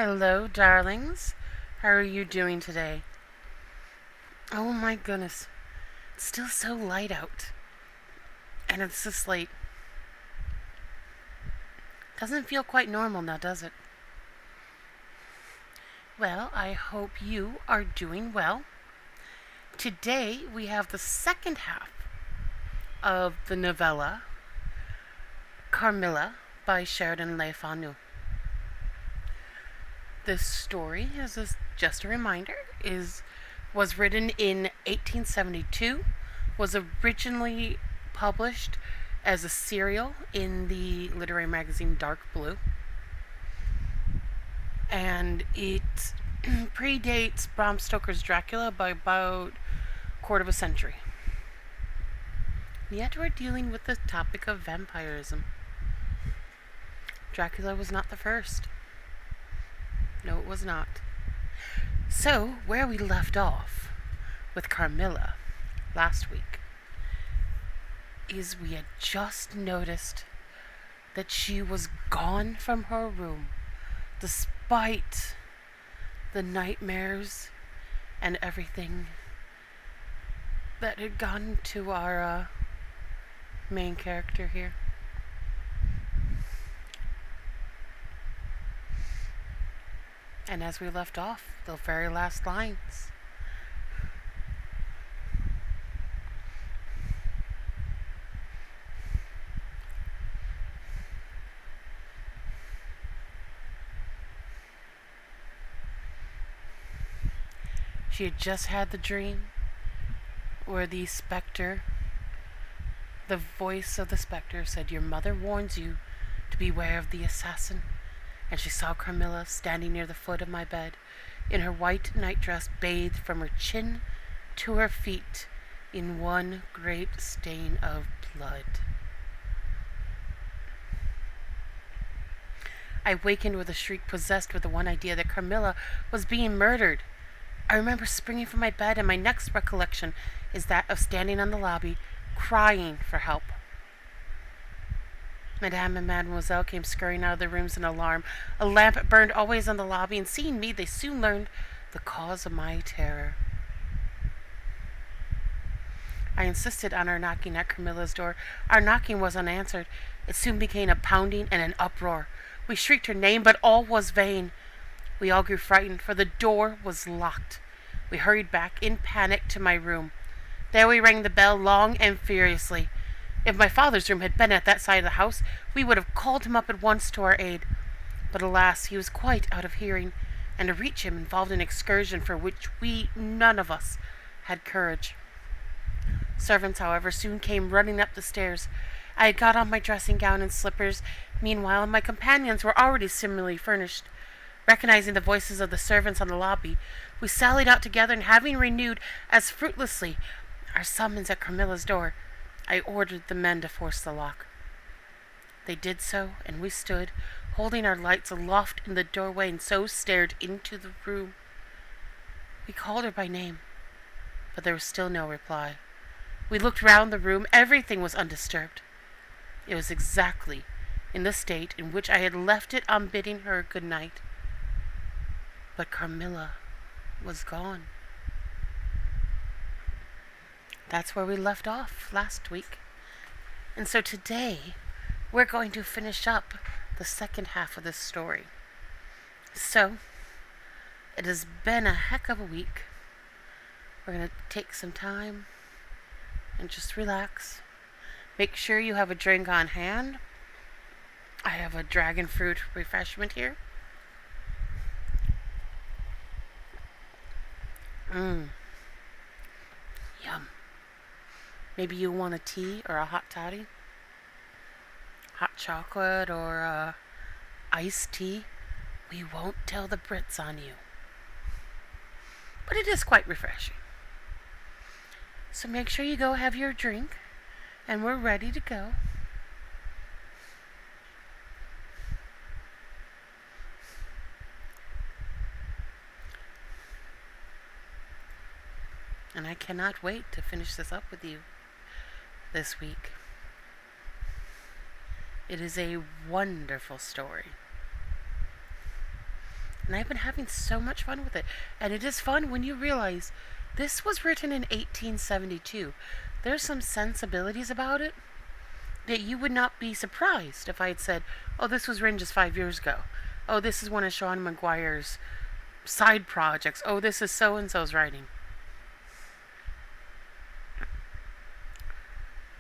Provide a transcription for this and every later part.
Hello, darlings. How are you doing today? Oh my goodness. It's still so light out. And it's this late. Doesn't feel quite normal now, does it? Well, I hope you are doing well. Today we have the second half of the novella Carmilla by Sheridan Le Fanu. This story, just a reminder, was written in 1872, was originally published as a serial in the literary magazine Dark Blue, and it predates Bram Stoker's Dracula by about a quarter of a century. Yet we're dealing with the topic of vampirism. Dracula was not the first. No, it was not. So, where we left off with Carmilla last week is we had just noticed that she was gone from her room despite the nightmares and everything that had gone to our main character here. And as we left off, the very last lines. She had just had the dream where the voice of the specter said, "Your mother warns you to beware of the assassin." And she saw Carmilla standing near the foot of my bed, in her white nightdress bathed from her chin to her feet in one great stain of blood. I wakened with a shriek, possessed with the one idea that Carmilla was being murdered. I remember springing from my bed, and my next recollection is that of standing on the lobby, crying for help. Madame and Mademoiselle came scurrying out of their rooms in alarm. A lamp burned always in the lobby, and seeing me, they soon learned the cause of my terror. I insisted on our knocking at Carmilla's door. Our knocking was unanswered. It soon became a pounding and an uproar. We shrieked her name, but all was vain. We all grew frightened, for the door was locked. We hurried back in panic to my room. There we rang the bell long and furiously. If my father's room had been at that side of the house, we would have called him up at once to our aid. But alas, he was quite out of hearing, and to reach him involved an excursion for which none of us had courage. Servants, however, soon came running up the stairs. I had got on my dressing gown and slippers. Meanwhile, my companions were already similarly furnished. Recognizing the voices of the servants on the lobby, we sallied out together, and having renewed, as fruitlessly, our summons at Carmilla's door, I ordered the men to force the lock. They did so, and we stood, holding our lights aloft in the doorway, and so stared into the room. We called her by name, but there was still no reply. We looked round the room. Everything was undisturbed. It was exactly in the state in which I had left it on bidding her good night. But Carmilla was gone. That's where we left off last week. And so today, we're going to finish up the second half of this story. So, it has been a heck of a week. We're going to take some time and just relax. Make sure you have a drink on hand. I have a dragon fruit refreshment here. Yum. Maybe you want a tea or a hot toddy? Hot chocolate or iced tea? We won't tell the Brits on you. But it is quite refreshing. So make sure you go have your drink, and we're ready to go. And I cannot wait to finish this up with you this week. It is a wonderful story. and I've been having so much fun with it. And it is fun when you realize this was written in 1872. There's some sensibilities about it that you would not be surprised if I had said, oh, this was written just 5 years ago. Oh, this is one of Sean McGuire's side projects. Oh, this is so-and-so's writing.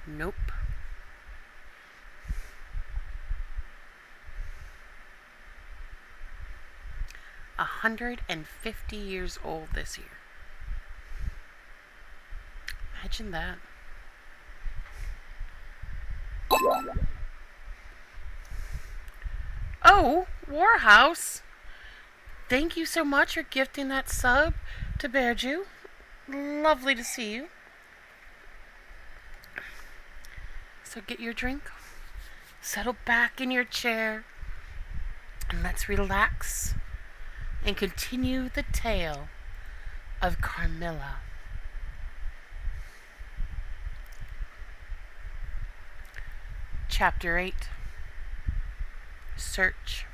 Nope. A 150 years old this year. Imagine that. Oh, Warhouse. Thank you so much for gifting that sub to Bearju. Lovely to see you. So get your drink, settle back in your chair, and let's relax and continue the tale of Carmilla. Chapter 8. Search.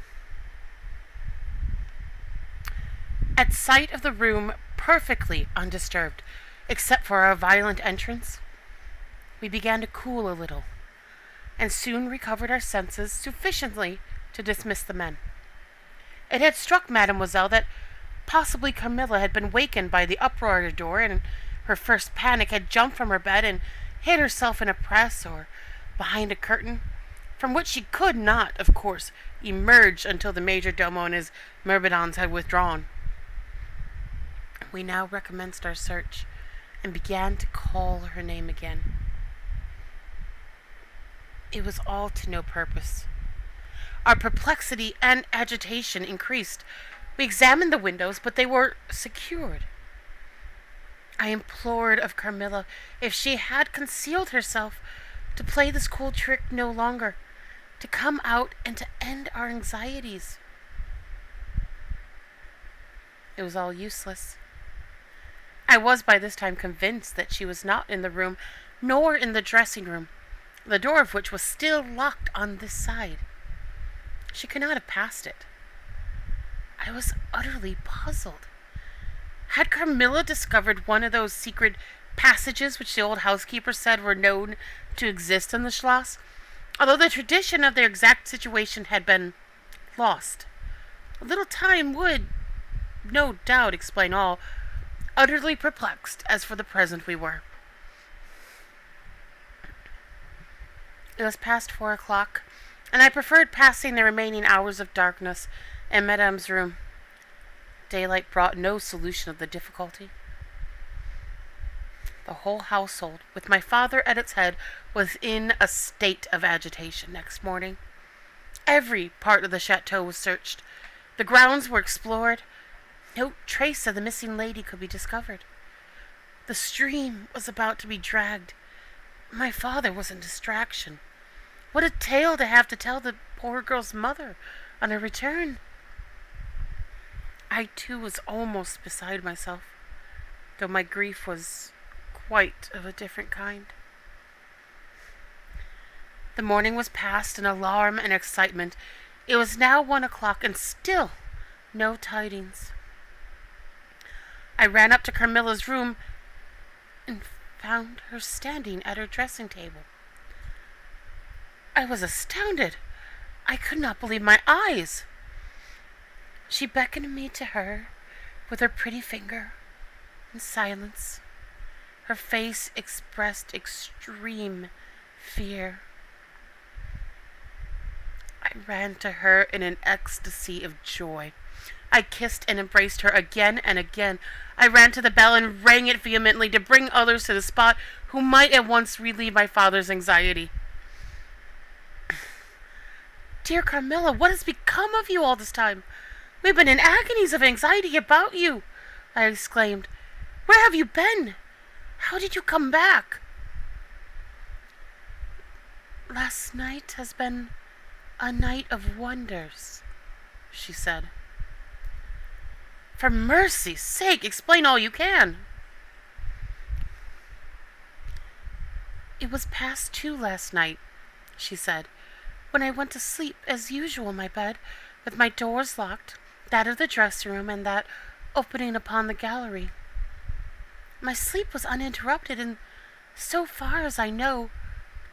At sight of the room perfectly undisturbed, except for our violent entrance, we began to cool a little, and soon recovered our senses sufficiently to dismiss the men. It had struck Mademoiselle that possibly Carmilla had been wakened by the uproar at the door, and in her first panic had jumped from her bed and hid herself in a press or behind a curtain, from which she could not, of course, emerge until the major domo and his myrmidons had withdrawn. We now recommenced our search, and began to call her name again. It was all to no purpose. Our perplexity and agitation increased. We examined the windows, but they were secured. I implored of Carmilla, if she had concealed herself, to play this cool trick no longer, to come out and to end our anxieties. It was all useless. I was by this time convinced that she was not in the room, nor in the dressing room, the door of which was still locked on this side. She could not have passed it. I was utterly puzzled. Had Carmilla discovered one of those secret passages which the old housekeeper said were known to exist in the Schloss, although the tradition of their exact situation had been lost? A little time would, no doubt, explain all. Utterly perplexed, as for the present we were. It was past 4 o'clock, and I preferred passing the remaining hours of darkness in Madame's room. Daylight brought no solution of the difficulty. The whole household, with my father at its head, was in a state of agitation next morning. Every part of the chateau was searched. The grounds were explored. No trace of the missing lady could be discovered. The stream was about to be dragged. My father was in distraction. What a tale to have to tell the poor girl's mother on her return. I, too, was almost beside myself, though my grief was quite of a different kind. The morning was past in alarm and excitement. It was now 1 o'clock, and still no tidings. I ran up to Carmilla's room and found her standing at her dressing table. I was astounded. I could not believe my eyes. She beckoned me to her with her pretty finger in silence. Her face expressed extreme fear. I ran to her in an ecstasy of joy. I kissed and embraced her again and again. I ran to the bell and rang it vehemently to bring others to the spot who might at once relieve my father's anxiety. Dear Carmilla, what has become of you all this time? We've been in agonies of anxiety about you, I exclaimed. Where have you been? How did you come back? Last night has been a night of wonders, she said. For mercy's sake, explain all you can. It was past 2 last night, she said, when I went to sleep as usual in my bed, with my doors locked, that of the dressing room and that opening upon the gallery. My sleep was uninterrupted and, so far as I know,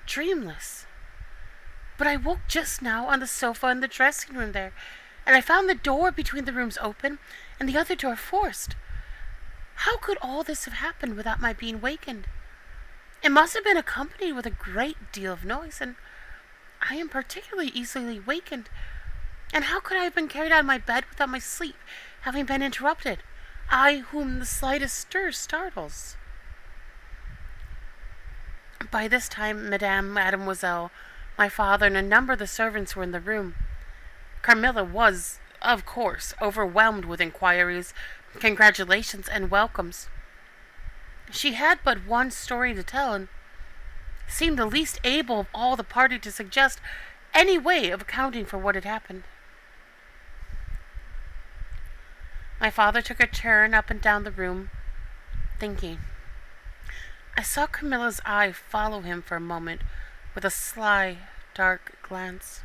dreamless. But I woke just now on the sofa in the dressing room there, and I found the door between the rooms open and the other door forced. How could all this have happened without my being wakened? It must have been accompanied with a great deal of noise, and I am particularly easily wakened. And how could I have been carried out of my bed without my sleep having been interrupted? I whom the slightest stir startles. By this time, Mademoiselle, my father, and a number of the servants were in the room. Carmilla was, of course, overwhelmed with inquiries, congratulations, and welcomes. She had but one story to tell, and seemed the least able of all the party to suggest any way of accounting for what had happened. My father took a turn up and down the room, thinking. I saw Carmilla's eye follow him for a moment with a sly, dark glance.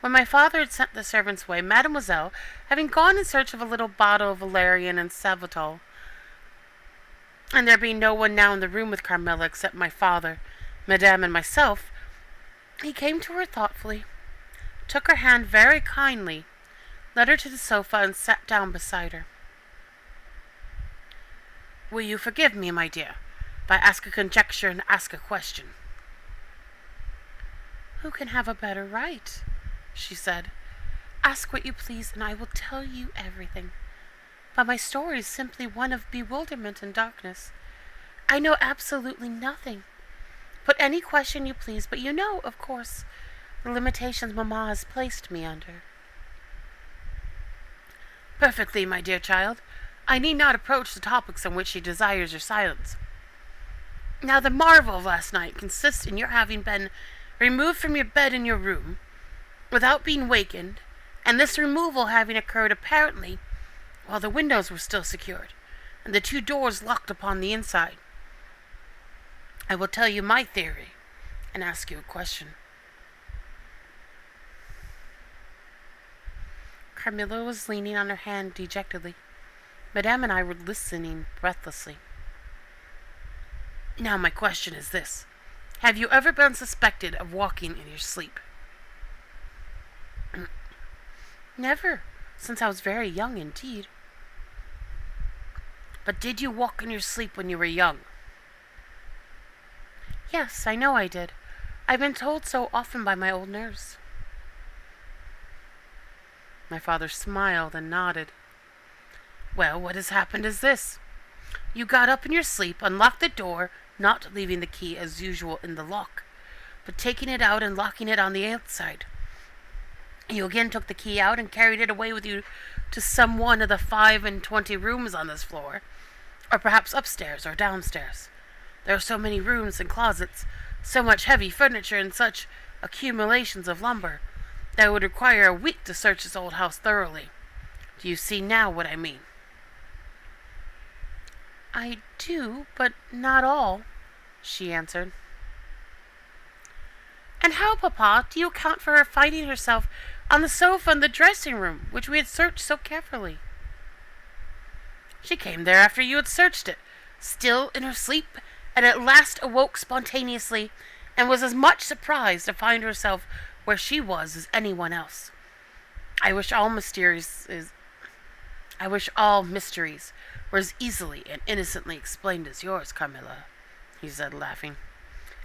When my father had sent the servants away, Mademoiselle, having gone in search of a little bottle of valerian and Savital, and there being no one now in the room with Carmilla except my father, Madame, and myself, he came to her thoughtfully, took her hand very kindly, led her to the sofa, and sat down beside her. Will you forgive me, my dear, if I ask a conjecture and ask a question? Who can have a better right? She said. Ask what you please, and I will tell you everything. But my story is simply one of bewilderment and darkness. I know absolutely nothing. Put any question you please, but you know, of course, the limitations Mamma has placed me under. Perfectly, my dear child. I need not approach the topics on which she desires your silence. Now, the marvel of last night consists in your having been removed from your bed in your room, without being wakened, and this removal having occurred apparently while the windows were still secured, and the two doors locked upon the inside. I will tell you my theory, and ask you a question. Carmilla was leaning on her hand dejectedly. Madame and I were listening breathlessly. Now my question is this. Have you ever been suspected of walking in your sleep? Never, since I was very young indeed. But did you walk in your sleep when you were young? Yes, I know I did. I've been told so often by my old nurse. My father smiled and nodded. Well, what has happened is this. You got up in your sleep, unlocked the door, not leaving the key as usual in the lock, but taking it out and locking it on the outside. You again took the key out and carried it away with you to some one of the 25 rooms on this floor, or perhaps upstairs or downstairs. There are so many rooms and closets, so much heavy furniture, and such accumulations of lumber, that it would require a week to search this old house thoroughly. Do you see now what I mean? I do, but not all, she answered. And how, Papa, do you account for her finding herself on the sofa in the dressing room, which we had searched so carefully? She came there after you had searched it, still in her sleep, and at last awoke spontaneously, and was as much surprised to find herself where she was as anyone else. I wish all mysteries were as easily and innocently explained as yours, Carmilla, he said, laughing.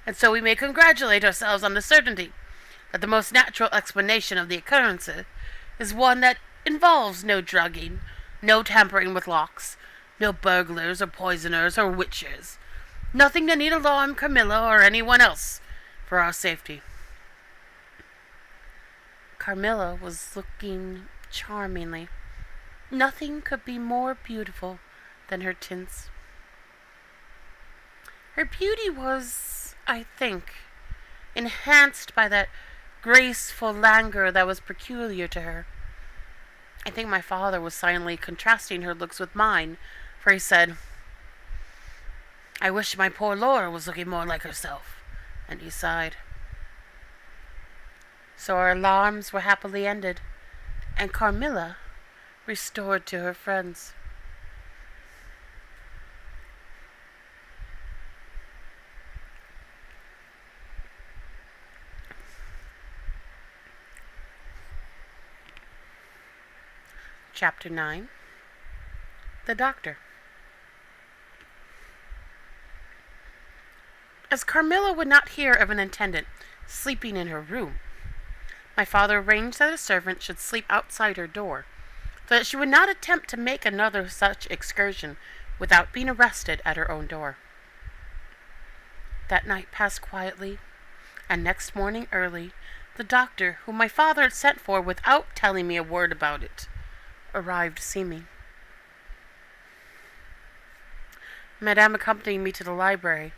And so we may congratulate ourselves on the certainty that the most natural explanation of the occurrence is one that involves no drugging, no tampering with locks, no burglars or poisoners or witches, nothing to need alarm Carmilla or anyone else for our safety. Carmilla was looking charmingly. Nothing could be more beautiful than her tints. Her beauty was, I think, enhanced by that graceful languor that was peculiar to her. I think my father was silently contrasting her looks with mine, for he said, I wish my poor Laura was looking more like herself, and he sighed. So our alarms were happily ended, and Carmilla restored to her friends. Chapter 9. The Doctor. As Carmilla would not hear of an attendant sleeping in her room, my father arranged that a servant should sleep outside her door, so that she would not attempt to make another such excursion without being arrested at her own door. That night passed quietly, and next morning early, the doctor, whom my father had sent for without telling me a word about it, arrived to see me. Madame accompanied me to the library,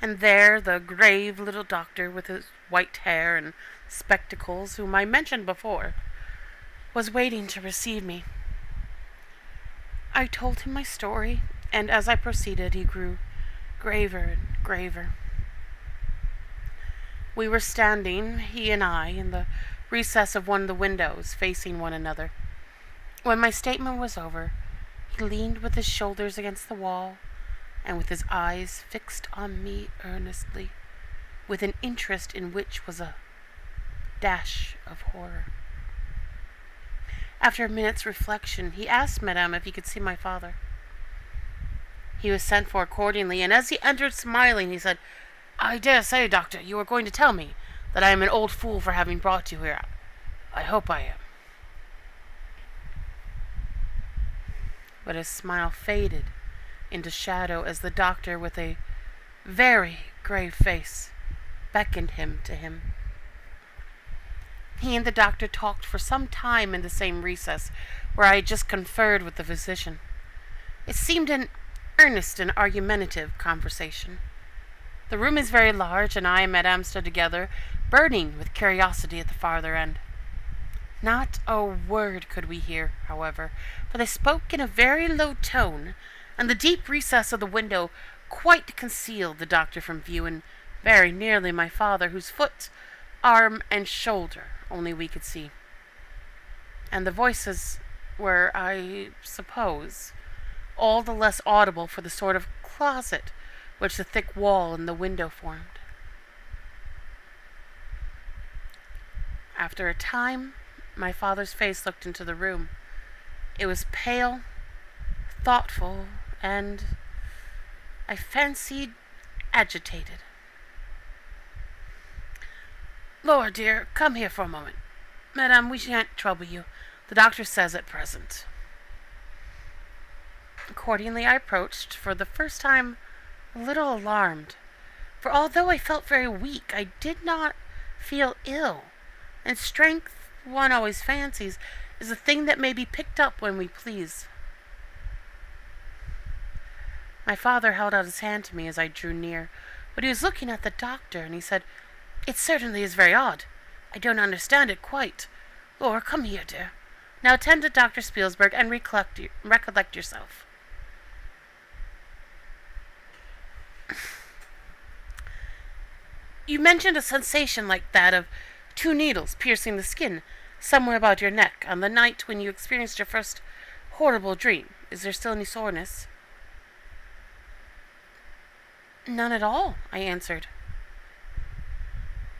and there the grave little doctor, with his white hair and spectacles, whom I mentioned before, was waiting to receive me. I told him my story, and as I proceeded, he grew graver and graver. We were standing, he and I, in the recess of one of the windows, facing one another. When my statement was over, he leaned with his shoulders against the wall, and with his eyes fixed on me earnestly, with an interest in which was a dash of horror. After a minute's reflection, he asked Madame if he could see my father. He was sent for accordingly, and as he entered smiling, he said, "I dare say, Doctor, you are going to tell me that I am an old fool for having brought you here. I hope I am." But his smile faded into shadow as the doctor, with a very grave face, beckoned him to him. He and the doctor talked for some time in the same recess where I had just conferred with the physician. It seemed an earnest and argumentative conversation. The room is very large, and I and Madame stood together, burning with curiosity at the farther end. Not a word could we hear, however, for they spoke in a very low tone, and the deep recess of the window quite concealed the doctor from view, and very nearly my father, whose foot, arm, and shoulder only we could see. And the voices were, I suppose, all the less audible for the sort of closet which the thick wall in the window formed. After a time, my father's face looked into the room. It was pale, thoughtful, and, I fancied, agitated. "Laura, dear, come here for a moment. Madame, we shan't trouble you. The doctor says at present." Accordingly, I approached, for the first time a little alarmed, for although I felt very weak, I did not feel ill, and strength, one always fancies, is a thing that may be picked up when we please. My father held out his hand to me as I drew near, but he was looking at the doctor, and he said, "It certainly is very odd. I don't understand it quite. Laura, come here, dear. Now attend to Dr. Spielsberg and recollect yourself." "You mentioned a sensation like that of 2 needles piercing the skin somewhere about your neck on the night when you experienced your first horrible dream. Is there still any soreness?" "None at all," I answered.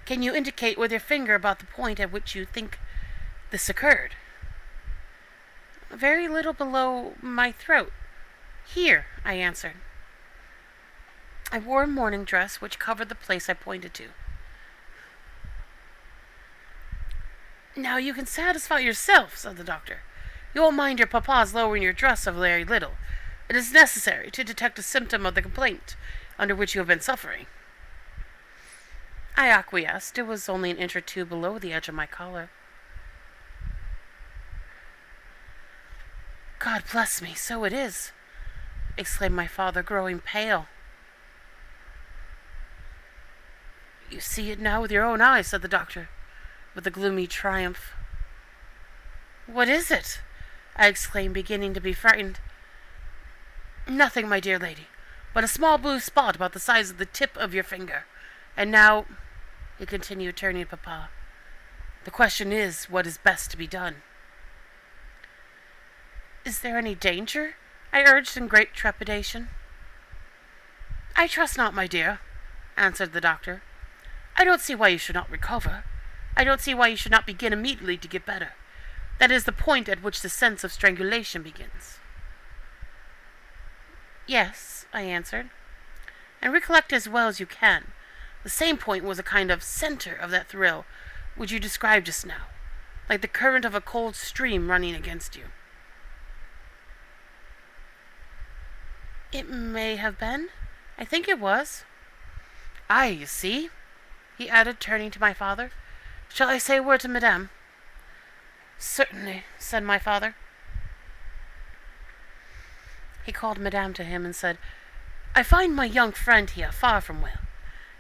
"Can you indicate with your finger about the point at which you think this occurred?" "Very little below my throat. Here," I answered. I wore a morning dress which covered the place I pointed to. "Now you can satisfy yourself," said the doctor. "You won't mind your papa's lowering your dress a very little. It is necessary to detect a symptom of the complaint under which you have been suffering." I acquiesced. It was only an inch or two below the edge of my collar. "God bless me, so it is," exclaimed my father, growing pale. "You see it now with your own eyes," said the doctor, with a gloomy triumph. "What is it?" I exclaimed, beginning to be frightened. "Nothing, my dear lady, but a small blue spot about the size of the tip of your finger. And now," he continued, turning to Papa, "the question is, what is best to be done?" Is there any danger? I urged in great trepidation. I trust not, my dear, answered the doctor. I don't see why you should not recover. I don't see why you should not begin immediately to get better. That is the point at which the sense of strangulation begins. Yes, I answered, and recollect as well as you can. The same point was a kind of center of that thrill which you described just now, like the current of a cold stream running against you. It may have been. I think it was. Aye, you see, he added, turning to my father. Shall I say a word to Madame? Certainly, said my father. He called Madame to him and said, I find my young friend here far from well.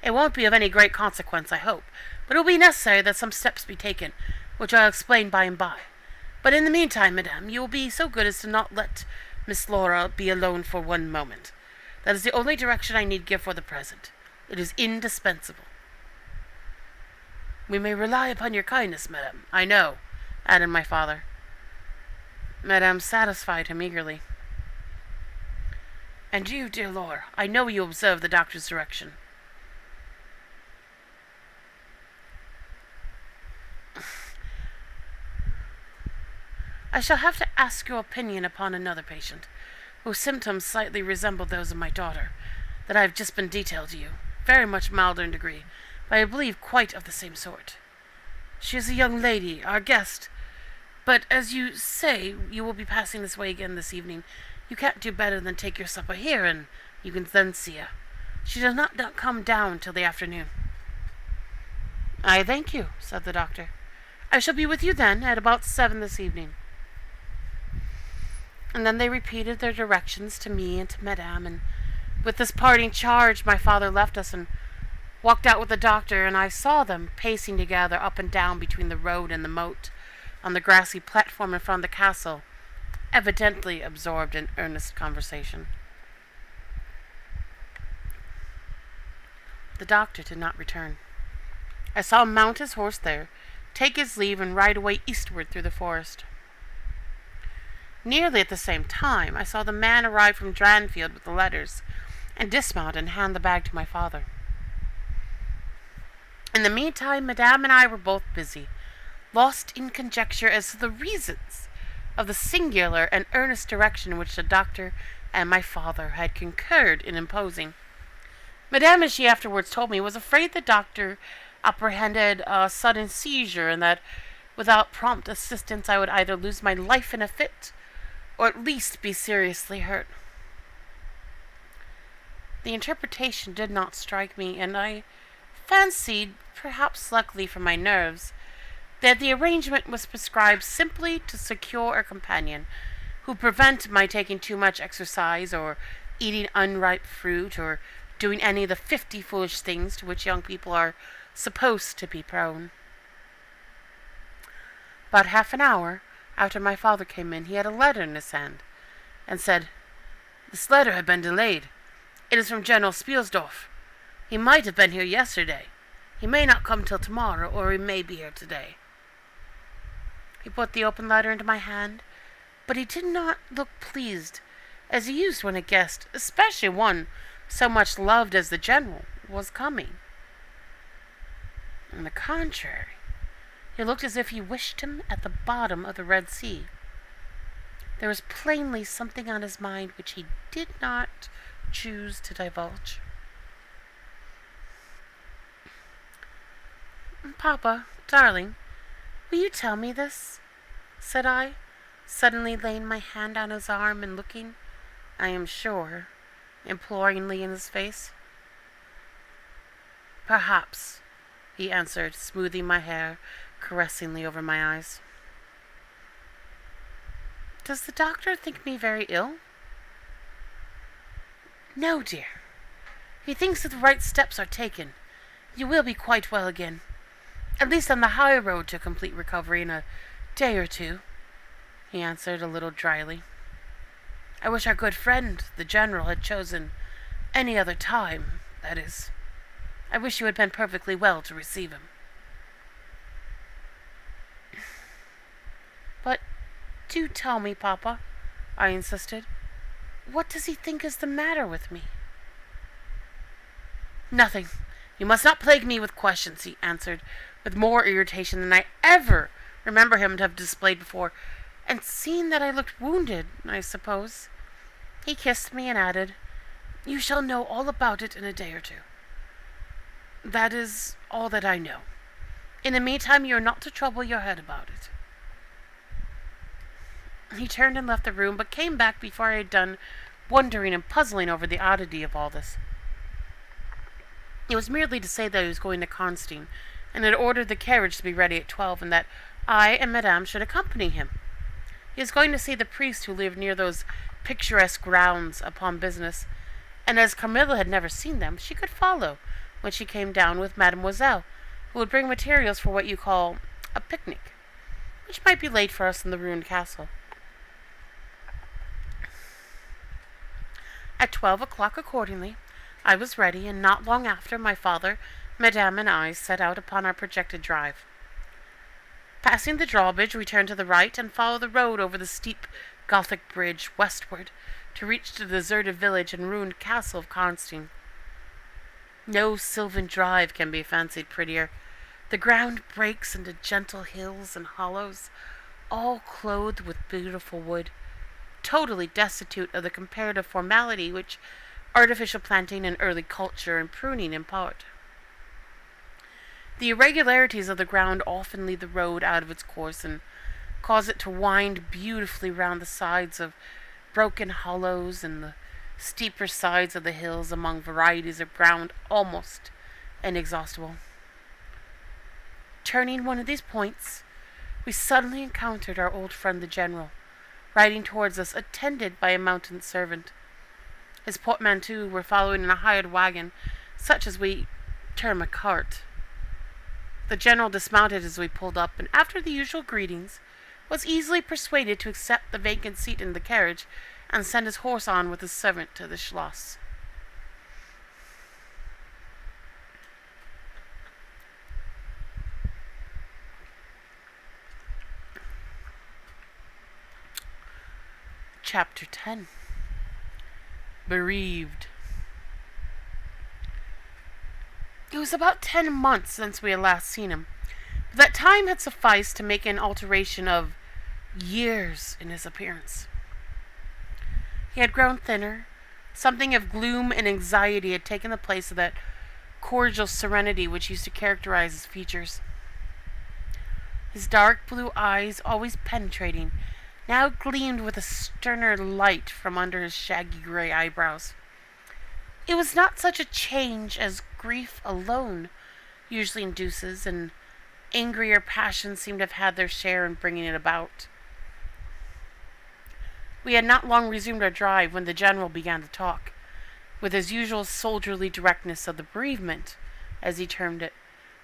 It won't be of any great consequence, I hope, but it will be necessary that some steps be taken, which I'll explain by and by. But in the meantime, Madame, you will be so good as to not let Miss Laura be alone for one moment. That is the only direction I need give for the present. It is indispensable. We may rely upon your kindness, Madame, I know, added my father. Madame satisfied him eagerly. And you, dear Laura, I know you observe the doctor's direction. I shall have to ask your opinion upon another patient, whose symptoms slightly resemble those of my daughter, that I have just been detailed to you, very much milder in degree, but I believe quite of the same sort. She is a young lady, our guest, but as you say you will be passing this way again this evening, you can't do better than take your supper here, and you can then see her. She does not come down till the afternoon. I thank you, said the doctor. I shall be with you then at about 7 this evening. And then they repeated their directions to me and to Madame, and with this parting charge my father left us and walked out with the doctor, and I saw them pacing together up and down between the road and the moat on the grassy platform in front of the castle, evidently absorbed in earnest conversation. The doctor did not return. I saw him mount his horse there, take his leave, and ride away eastward through the forest. Nearly at the same time, I saw the man arrive from Dranfield with the letters, and dismount and hand the bag to my father. In the meantime, Madame and I were both busy, lost in conjecture as to the reasons of the singular and earnest direction which the doctor and my father had concurred in imposing. Madame, as she afterwards told me, was afraid the doctor apprehended a sudden seizure, and that without prompt assistance I would either lose my life in a fit, or at least be seriously hurt. The interpretation did not strike me, and I fancied, perhaps luckily for my nerves, that the arrangement was prescribed simply to secure a companion who prevented my taking too much exercise, or eating unripe fruit, or doing any of the 50 foolish things to which young people are supposed to be prone. About half an hour after my father came in, he had a letter in his hand, and said, This letter had been delayed. It is from General Spielsdorf. He might have been here yesterday. He may not come till tomorrow, or he may be here today. He put the open letter into my hand, but he did not look pleased, as he used when a guest, especially one so much loved as the General, was coming. On the contrary, he looked as if he wished him at the bottom of the Red Sea. There was plainly something on his mind which he did not choose to divulge. Papa, darling, will you tell me this? Said I, suddenly laying my hand on his arm and looking, I am sure, imploringly in his face. Perhaps, he answered, smoothing my hair caressingly over my eyes. Does the doctor think me very ill? No, dear. He thinks that the right steps are taken. You will be quite well again, at least on the high road to complete recovery in a day or two, he answered a little dryly. I wish our good friend, the General, had chosen any other time, that is. I wish you had been perfectly well to receive him. But do tell me, Papa, I insisted. "What does he think is the matter with me?" "Nothing. You must not plague me with questions," he answered, with more irritation than I ever remember him to have displayed before, and seeing that I looked wounded, I suppose, he kissed me and added, "You shall know all about it in a day or two. That is all that I know. In the meantime, you are not to trouble your head about it." He turned and left the room, but came back before I had done wondering and puzzling over the oddity of all this. It was merely to say that he was going to Constantine, and had ordered the carriage to be ready at 12, and that I and Madame should accompany him. He was going to see the priest who lived near those picturesque grounds upon business, and as Carmilla had never seen them, she could follow when she came down with Mademoiselle, who would bring materials for what you call a picnic, which might be laid for us in the ruined castle. At 12 o'clock, accordingly, I was ready, and not long after, my father, Madame, and I set out upon our projected drive. Passing the drawbridge, we turned to the right and followed the road over the steep Gothic bridge westward to reach the deserted village and ruined castle of Constantine. No sylvan drive can be fancied prettier. The ground breaks into gentle hills and hollows, all clothed with beautiful wood, totally destitute of the comparative formality which artificial planting and early culture and pruning impart. The irregularities of the ground often lead the road out of its course and cause it to wind beautifully round the sides of broken hollows and the steeper sides of the hills among varieties of ground almost inexhaustible. Turning one of these points, we suddenly encountered our old friend the General, riding towards us, attended by a mounted servant. His portmanteau were following in a hired wagon, such as we term a cart. The General dismounted as we pulled up, and after the usual greetings, was easily persuaded to accept the vacant seat in the carriage and send his horse on with his servant to the Schloss. Chapter 10. Bereaved. It was about 10 months since we had last seen him. But that time had sufficed to make an alteration of years in his appearance. He had grown thinner. Something of gloom and anxiety had taken the place of that cordial serenity which used to characterize his features. His dark blue eyes, always penetrating, now gleamed with a sterner light from under his shaggy gray eyebrows. It was not such a change as grief alone usually induces, and angrier passions seemed to have had their share in bringing it about. We had not long resumed our drive when the General began to talk, with his usual soldierly directness, of the bereavement, as he termed it,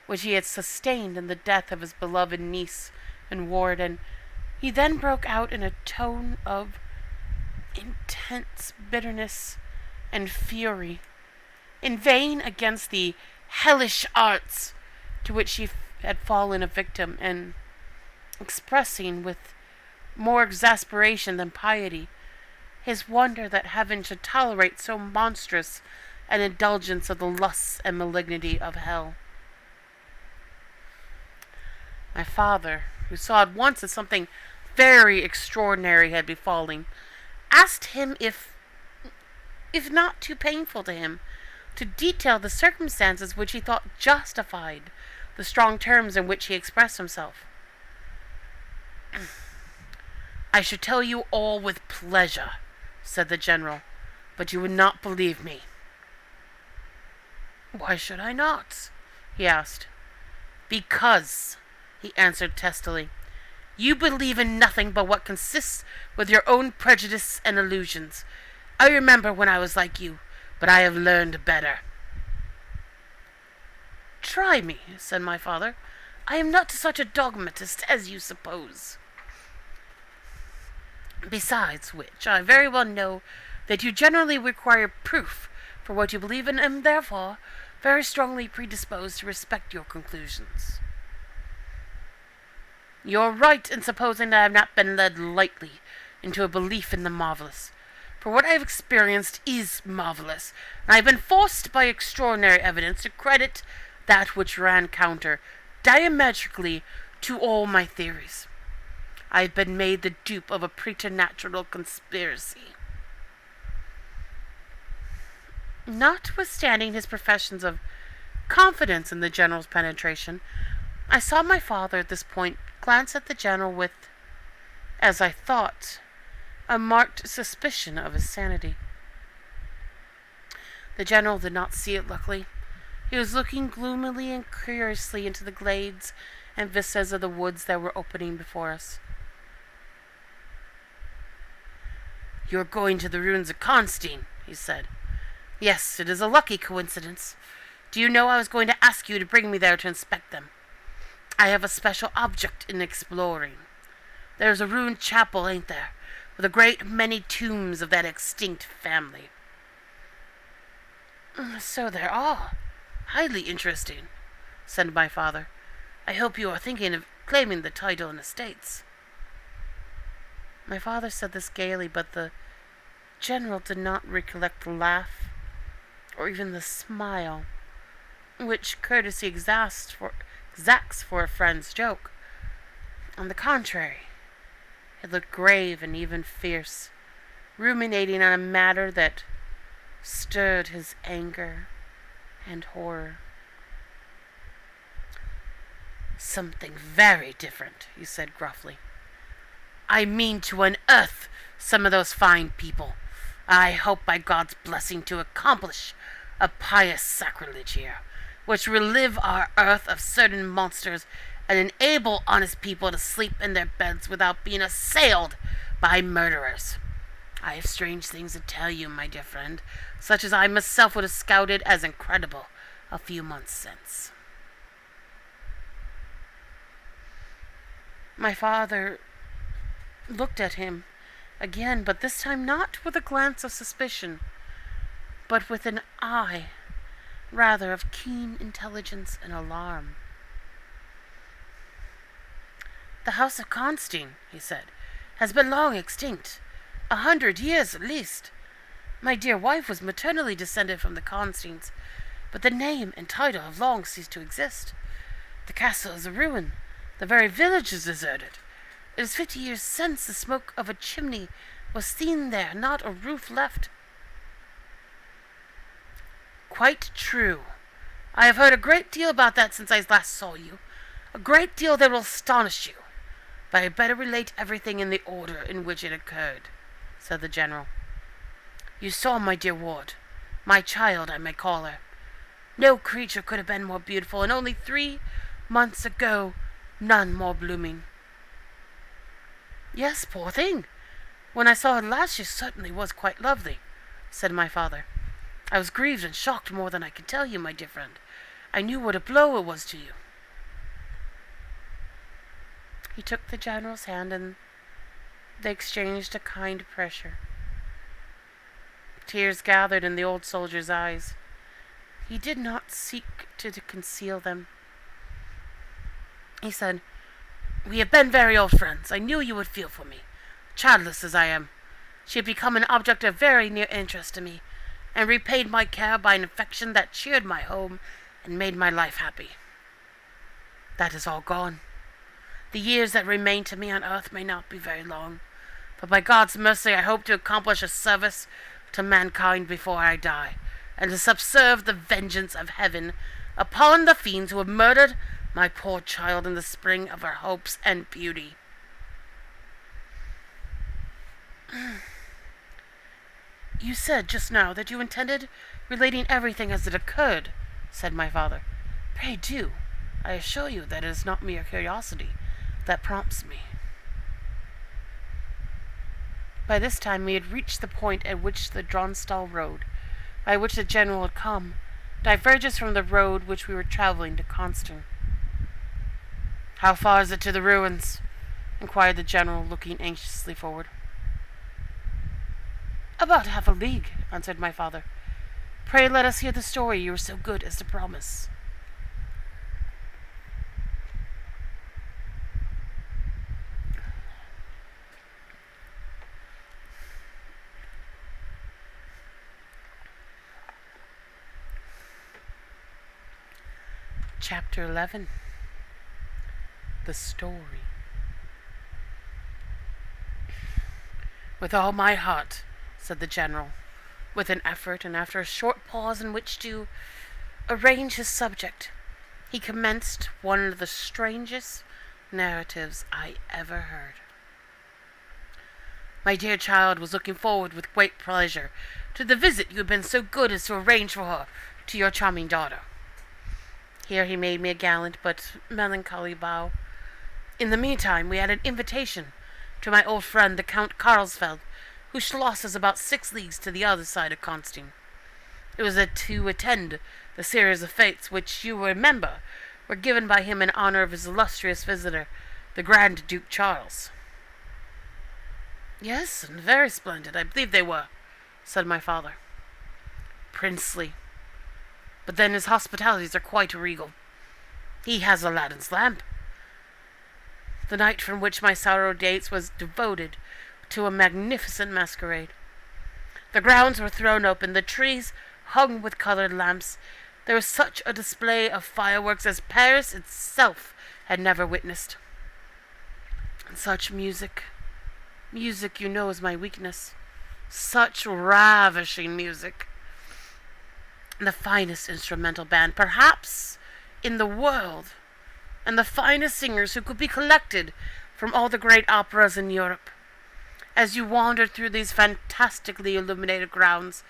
which he had sustained in the death of his beloved niece and ward, and he then broke out in a tone of intense bitterness and fury, inveighing against the hellish arts to which he had fallen a victim, and expressing with more exasperation than piety his wonder that heaven should tolerate so monstrous an indulgence of the lusts and malignity of hell. My father, who saw at once that something very extraordinary had befallen, asked him if not too painful to him, to detail the circumstances which he thought justified the strong terms in which he expressed himself. "I should tell you all with pleasure," said the General, "but you would not believe me." "Why should I not?" he asked. "Because," he answered testily, "you believe in nothing but what consists with your own prejudice and illusions. I remember when I was like you, but I have learned better." "Try me," said my father. "I am not such a dogmatist as you suppose. Besides which, I very well know that you generally require proof for what you believe in, and am therefore very strongly predisposed to respect your conclusions. You're right in supposing that I have not been led lightly into a belief in the marvelous. For what I have experienced is marvelous, and I have been forced by extraordinary evidence to credit that which ran counter, diametrically, to all my theories. I have been made the dupe of a preternatural conspiracy. Notwithstanding his professions of confidence in the general's penetration, I saw my father at this point glance at the general with, as I thought, a marked suspicion of his sanity. The general did not see it, luckily. He was looking gloomily and curiously into the glades and vistas of the woods that were opening before us. "You are going to the ruins of Constantine," he said. "Yes, it is a lucky coincidence. Do you know I was going to ask you to bring me there to inspect them? I have a special object in exploring. There's a ruined chapel, ain't there, with a great many tombs of that extinct family." "So there are. Highly interesting," said my father. "I hope you are thinking of claiming the title and estates." My father said this gaily, but the general did not recollect the laugh, or even the smile, which courtesy exacts for a friend's joke. On the contrary, it looked grave and even fierce, ruminating on a matter that stirred his anger and horror. "Something very different," he said gruffly. "I mean to unearth some of those fine people. I hope by God's blessing to accomplish a pious sacrilege here, which will relieve our earth of certain monsters and enable honest people to sleep in their beds without being assailed by murderers. I have strange things to tell you, my dear friend, such as I myself would have scouted as incredible a few months since." My father looked at him again, but this time not with a glance of suspicion, but with an eye rather of keen intelligence and alarm. "The house of Constantine," he said, "has been long extinct, 100 years at least. My dear wife was maternally descended from the Constantines, but the name and title have long ceased to exist. The castle is a ruin. The very village is deserted. It is 50 years since the smoke of a chimney was seen there, not a roof left." "Quite true. I have heard a great deal about that since I last saw you. A great deal that will astonish you. But I had better relate everything in the order in which it occurred," said the general. "You saw my dear ward, my child I may call her. No creature could have been more beautiful, and only 3 months ago none more blooming." "Yes, poor thing. When I saw her last she certainly was quite lovely," said my father. "I was grieved and shocked more than I can tell you, my dear friend. I knew what a blow it was to you." He took the general's hand and they exchanged a kind pressure. Tears gathered in the old soldier's eyes. He did not seek to conceal them. He said, "We have been very old friends. I knew you would feel for me, childless as I am. She had become an object of very near interest to me, and repaid my care by an affection that cheered my home and made my life happy. That is all gone. The years that remain to me on earth may not be very long, but by God's mercy I hope to accomplish a service to mankind before I die, and to subserve the vengeance of heaven upon the fiends who have murdered my poor child in the spring of her hopes and beauty." "You said just now that you intended relating everything as it occurred," said my father. "Pray do. I assure you that it is not mere curiosity that prompts me." By this time we had reached the point at which the Dronstal road, by which the general had come, diverges from the road which we were travelling to Constantine. "How far is it to the ruins?" inquired the general, looking anxiously forward. "About half a league," answered my father. "Pray let us hear the story you were so good as to promise." Chapter 11. The Story. "With all my heart," said the general, with an effort, and after a short pause in which to arrange his subject, he commenced one of the strangest narratives I ever heard. "My dear child was looking forward with great pleasure to the visit you had been so good as to arrange for her to your charming daughter." Here he made me a gallant but melancholy bow. "In the meantime, we had an invitation to my old friend the Count Carlsfeld, whose schloss is about 6 leagues to the other side of Constantine. It was to attend the series of fetes which, you will remember, were given by him in honor of his illustrious visitor, the Grand Duke Charles." "Yes, and very splendid, I believe they were," said my father. "Princely. But then his hospitalities are quite regal. He has Aladdin's lamp. The night from which my sorrow dates was devoted to a magnificent masquerade. The grounds were thrown open, the trees hung with colored lamps. There was such a display of fireworks as Paris itself had never witnessed. And such music. Music, you know, is my weakness. Such ravishing music. The finest instrumental band, perhaps, in the world, and the finest singers who could be collected from all the great operas in Europe. As you wandered through these fantastically illuminated grounds,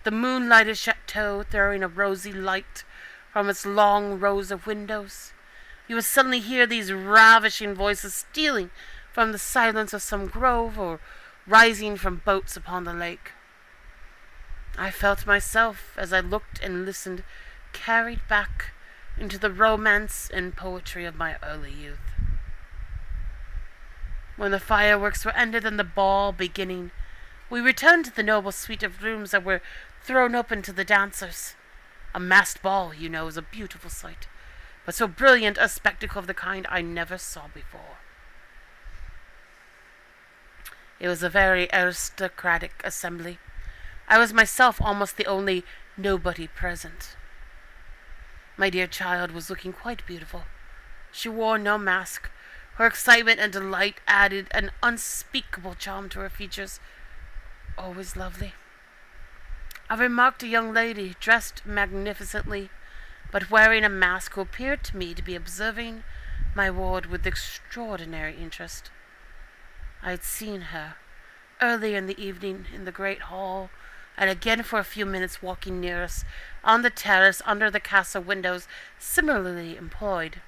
the moonlighted chateau throwing a rosy light from its long rows of windows, you would suddenly hear these ravishing voices stealing from the silence of some grove or rising from boats upon the lake. I felt myself, as I looked and listened, carried back into the romance and poetry of my early youth. When the fireworks were ended and the ball beginning, we returned to the noble suite of rooms that were thrown open to the dancers. A masked ball, you know, is a beautiful sight, but so brilliant a spectacle of the kind I never saw before. It was a very aristocratic assembly. I was myself almost the only nobody present. My dear child was looking quite beautiful. She wore no mask. Her excitement and delight added an unspeakable charm to her features. Always lovely. I remarked a young lady dressed magnificently, but wearing a mask, who appeared to me to be observing my ward with extraordinary interest. I had seen her early in the evening in the great hall, and again for a few minutes walking near us, on the terrace under the castle windows, similarly employed.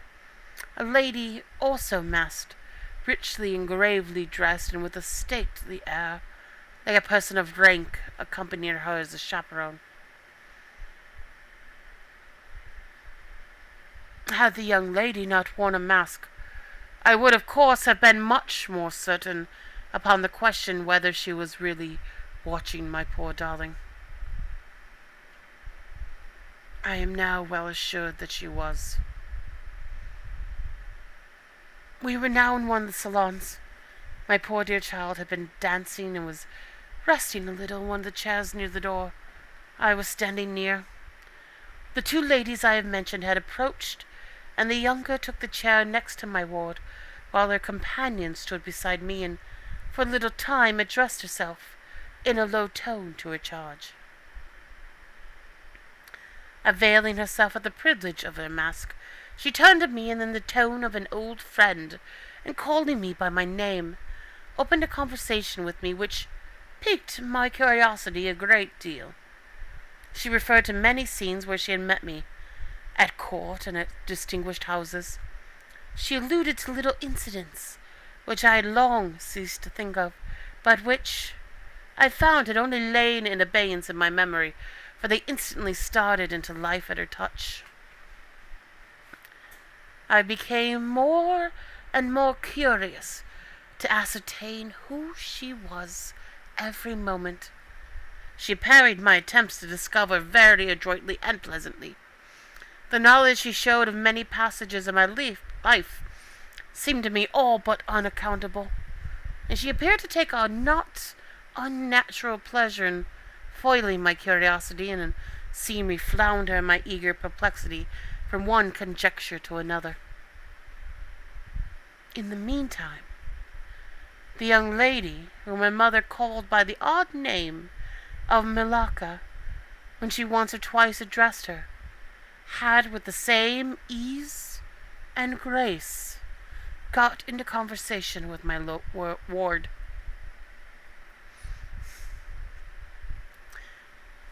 A lady, also masked, richly and gravely dressed, and with a stately air, like a person of rank, accompanied her as a chaperone. Had the young lady not worn a mask, I would of course have been much more certain upon the question whether she was really watching my poor darling. I am now well assured that she was. We were now in one of the salons. My poor dear child had been dancing and was resting a little in one of the chairs near the door. I was standing near. The 2 ladies I have mentioned had approached, and the younger took the chair next to my ward, while her companion stood beside me and, for a little time, addressed herself in a low tone to her charge. Availing herself of the privilege of her mask, she turned to me and in the tone of an old friend, and calling me by my name, opened a conversation with me which piqued my curiosity a great deal. She referred to many scenes where she had met me, at court and at distinguished houses. She alluded to little incidents which I had long ceased to think of, but which I found had only lain in abeyance in my memory, for they instantly started into life at her touch. I became more and more curious to ascertain who she was every moment. She parried my attempts to discover very adroitly and pleasantly. The knowledge she showed of many passages of my life seemed to me all but unaccountable, and she appeared to take a not unnatural pleasure in foiling my curiosity and in seeing me flounder in my eager perplexity from one conjecture to another. In the meantime, the young lady, whom my mother called by the odd name of Milaka, when she once or twice addressed her, had with the same ease and grace got into conversation with my ward.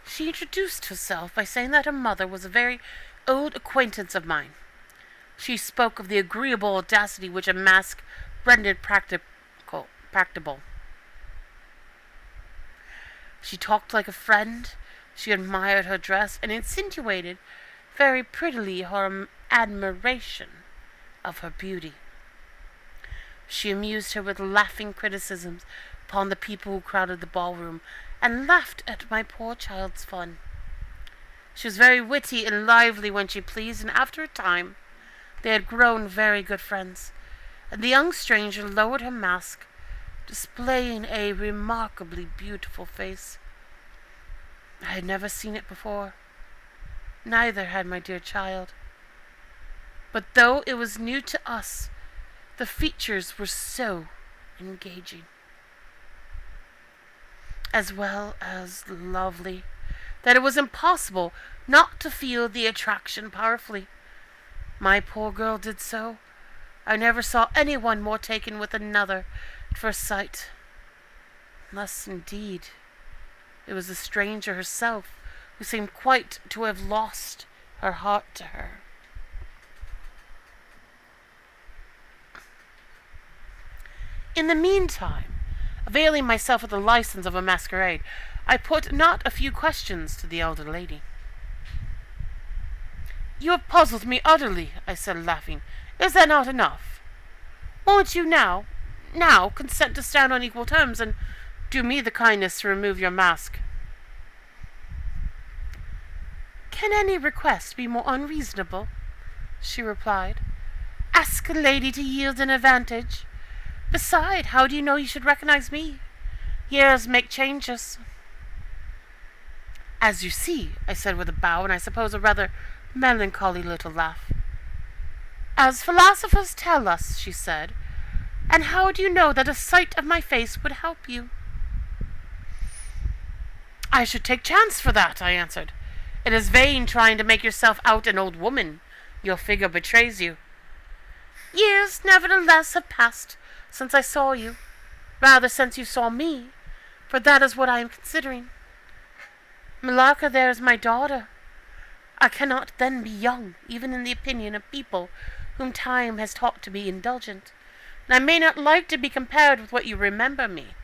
She introduced herself by saying that her mother was a very old acquaintance of mine. She spoke of the agreeable audacity which a mask rendered practicable. She talked like a friend. She admired her dress and insinuated very prettily her admiration of her beauty. She amused her with laughing criticisms upon the people who crowded the ballroom, and laughed at my poor child's fun. She was very witty and lively when she pleased, and after a time they had grown very good friends, and the young stranger lowered her mask, displaying a remarkably beautiful face. I had never seen it before. Neither had my dear child. But though it was new to us, the features were so engaging, as well as lovely, that it was impossible not to feel the attraction powerfully. My poor girl did so. I never saw anyone more taken with another at first sight. Unless, indeed, it was the stranger herself, who seemed quite to have lost her heart to her. In the meantime, availing myself of the license of a masquerade, I put not a few questions to the elder lady. "You have puzzled me utterly," I said, laughing. "Is that not enough? Won't you now consent to stand on equal terms, and do me the kindness to remove your mask?" "Can any request be more unreasonable?" she replied. "Ask a lady to yield an advantage. Beside, how do you know you should recognize me? Years make changes." "As you see," I said with a bow, and I suppose a rather melancholy little laugh. "As philosophers tell us," she said. "And how do you know that a sight of my face would help you?" "I should take chance for that," I answered. "It is vain trying to make yourself out an old woman. Your figure betrays you." "Years, nevertheless, have passed since I saw you. Rather since you saw me, for that is what I am considering. Milaka there is my daughter. I cannot then be young, even in the opinion of people whom time has taught to be indulgent, and I may not like to be compared with what you remember me."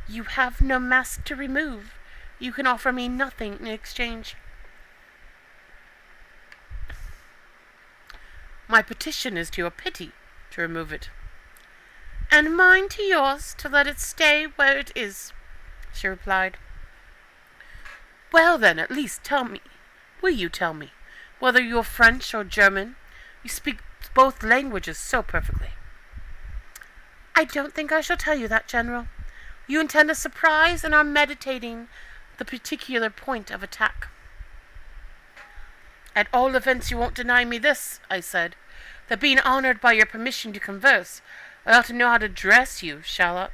"You have no mask to remove. You can offer me nothing in exchange." "My petition is to your pity to remove it." "And mine to yours to let it stay where it is," she replied. "Well, then, at least will you tell me, whether you are French or German? You speak both languages so perfectly." "I don't think I shall tell you that, General. You intend a surprise and are meditating the particular point of attack." "At all events you won't deny me this," I said, "that being honored by your permission to converse, I ought to know how to address you. Shall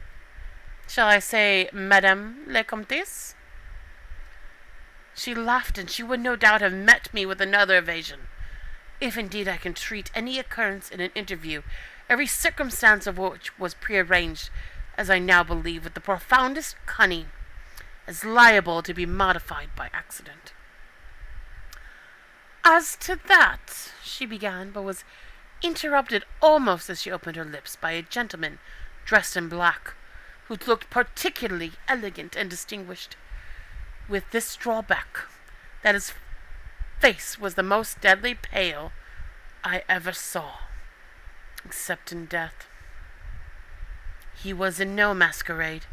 I say Madame la Comtesse?" She laughed, and she would no doubt have met me with another evasion. If indeed I can treat any occurrence in an interview, every circumstance of which was prearranged, as I now believe, with the profoundest cunning, as liable to be modified by accident. "As to that," she began, but was interrupted almost as she opened her lips by a gentleman dressed in black, who looked particularly elegant and distinguished, with this drawback, that his face was the most deadly pale I ever saw, except in death. He was in no masquerade,